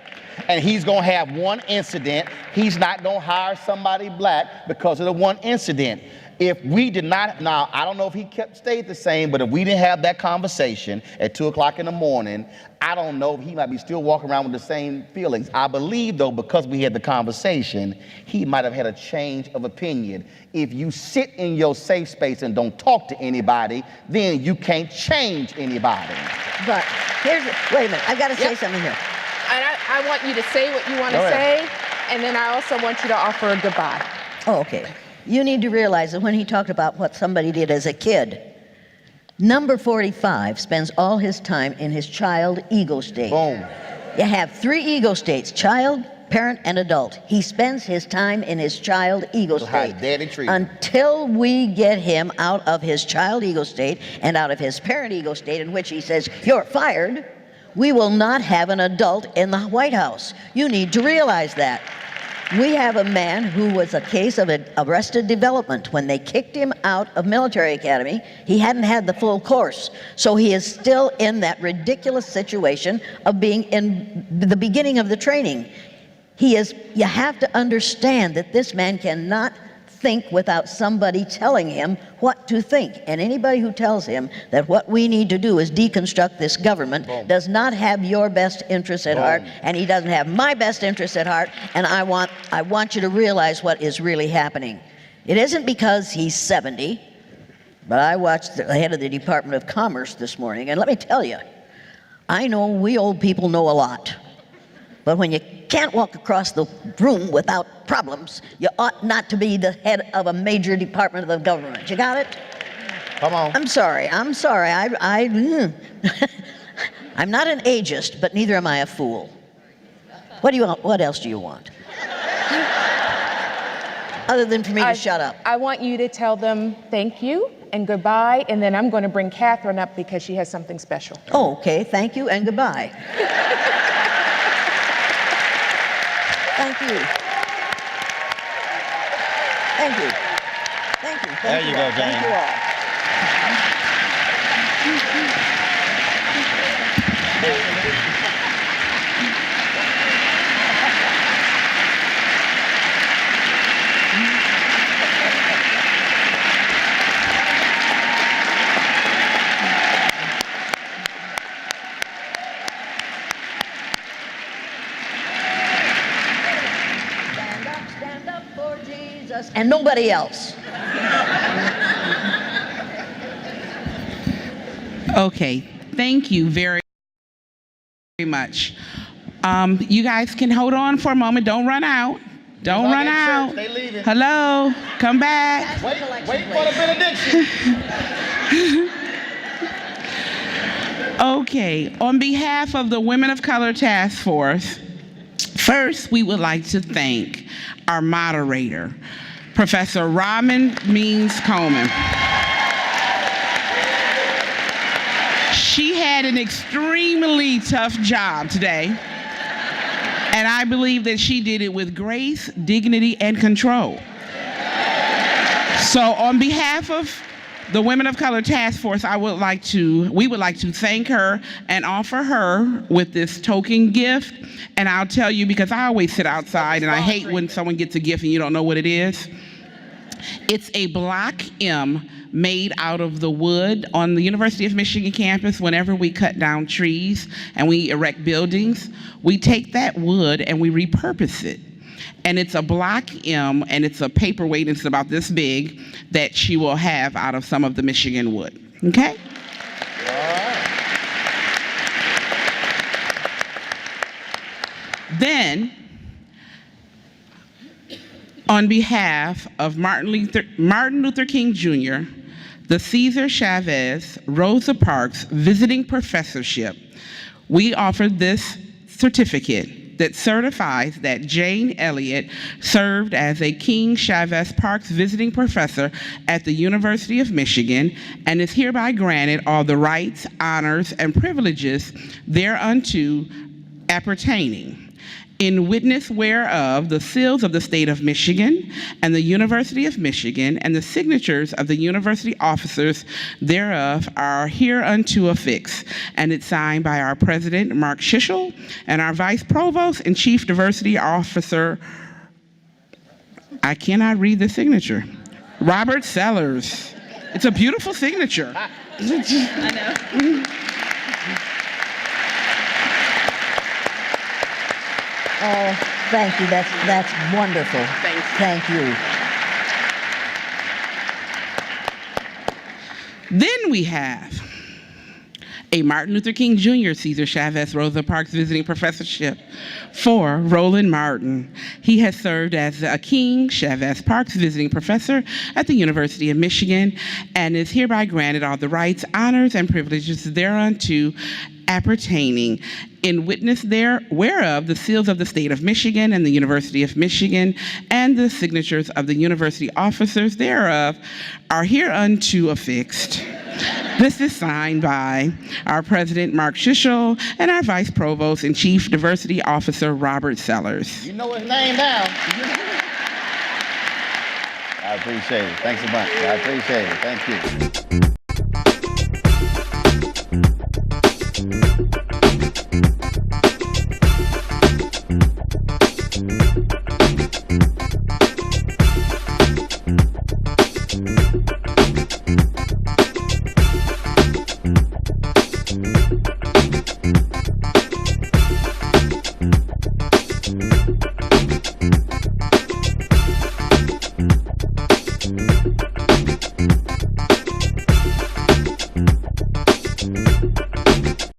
and he's going to have one incident. He's not going to hire somebody black because of the one incident. If we did not, now, I don't know if he stayed the same, but if we didn't have that conversation at 2 o'clock in the morning, I don't know if he might be still walking around with the same feelings. I believe, though, because we had the conversation, he might have had a change of opinion. If you sit in your safe space and don't talk to anybody, then you can't change anybody. But wait a minute, I've got to say something here. And I want you to say what you want to say, and then I also want you to offer a goodbye. Oh, okay. You need to realize that when he talked about what somebody did as a kid, number 45 spends all his time in his child ego state. Boom. You have 3 ego states: child, parent, and adult. He spends his time in his child ego state. Daddy treatment. Until we get him out of his child ego state and out of his parent ego state, in which he says, "You're fired," we will not have an adult in the White House. You need to realize that. We have a man who was a case of arrested development. When they kicked him out of military academy, he hadn't had the full course. So he is still in that ridiculous situation of being in the beginning of the training. You have to understand that this man cannot think without somebody telling him what to think. And anybody who tells him that what we need to do is deconstruct this government does not have your best interests at heart, and he doesn't have my best interests at heart, and I want you to realize what is really happening. It isn't because he's 70, but I watched the head of the Department of Commerce this morning, and let me tell you, I know we old people know a lot. But when you can't walk across the room without problems, you ought not to be the head of a major department of the government. You got it? Come on. I'm sorry. I'm not an ageist, but neither am I a fool. What do you want? What else do you want? Other than for me to shut up. I want you to tell them thank you and goodbye, and then I'm going to bring Catherine up because she has something special. Oh, okay. Thank you and goodbye. Thank you. Thank you. Thank you. There you go, Jane. Thank you all. Stand up for Jesus and nobody else. Okay, thank you very much. You guys can hold on for a moment. Don't run out. Don't run out. They leaving. Hello, come back. Wait for the benediction. Okay, on behalf of the Women of Color Task Force, first we would like to thank our moderator, Professor Robin Means Coleman. She had an extremely tough job today, and I believe that she did it with grace, dignity, and control. So on behalf of the Women of Color Task Force, we would like to thank her and offer her with this token gift. And I'll tell you, because I always sit outside and I hate when someone gets a gift and you don't know what it is. It's a block M made out of the wood on the University of Michigan campus. Whenever we cut down trees and we erect buildings, we take that wood and we repurpose it. And it's a block M, and it's a paperweight, and it's about this big, that she will have out of some of the Michigan wood, okay? Then, on behalf of Martin Luther King Jr., the Cesar Chavez Rosa Parks Visiting Professorship, we offer this certificate that certifies that Jane Elliott served as a King Chavez Parks Visiting Professor at the University of Michigan and is hereby granted all the rights, honors, and privileges thereunto appertaining. In witness whereof, the seals of the state of Michigan and the University of Michigan and the signatures of the university officers thereof are hereunto affixed. And it's signed by our president, Mark Shishel, and our vice provost and chief diversity officer, I cannot read the signature, Robert Sellers. It's a beautiful signature. I know. Oh, thank you. That's wonderful. Thank you. Then we have a Martin Luther King Jr. Cesar Chavez Rosa Parks Visiting Professorship for Roland Martin. He has served as a King Chavez Parks Visiting Professor at the University of Michigan and is hereby granted all the rights, honors, and privileges thereunto appertaining. In witness there whereof, the seals of the state of Michigan and the University of Michigan and the signatures of the university officers thereof are hereunto affixed. This is signed by our president, Mark Shishel, and our vice provost and chief diversity officer, Robert Sellers. You know his name now. I appreciate it. Thanks a bunch. I appreciate it. Thank you.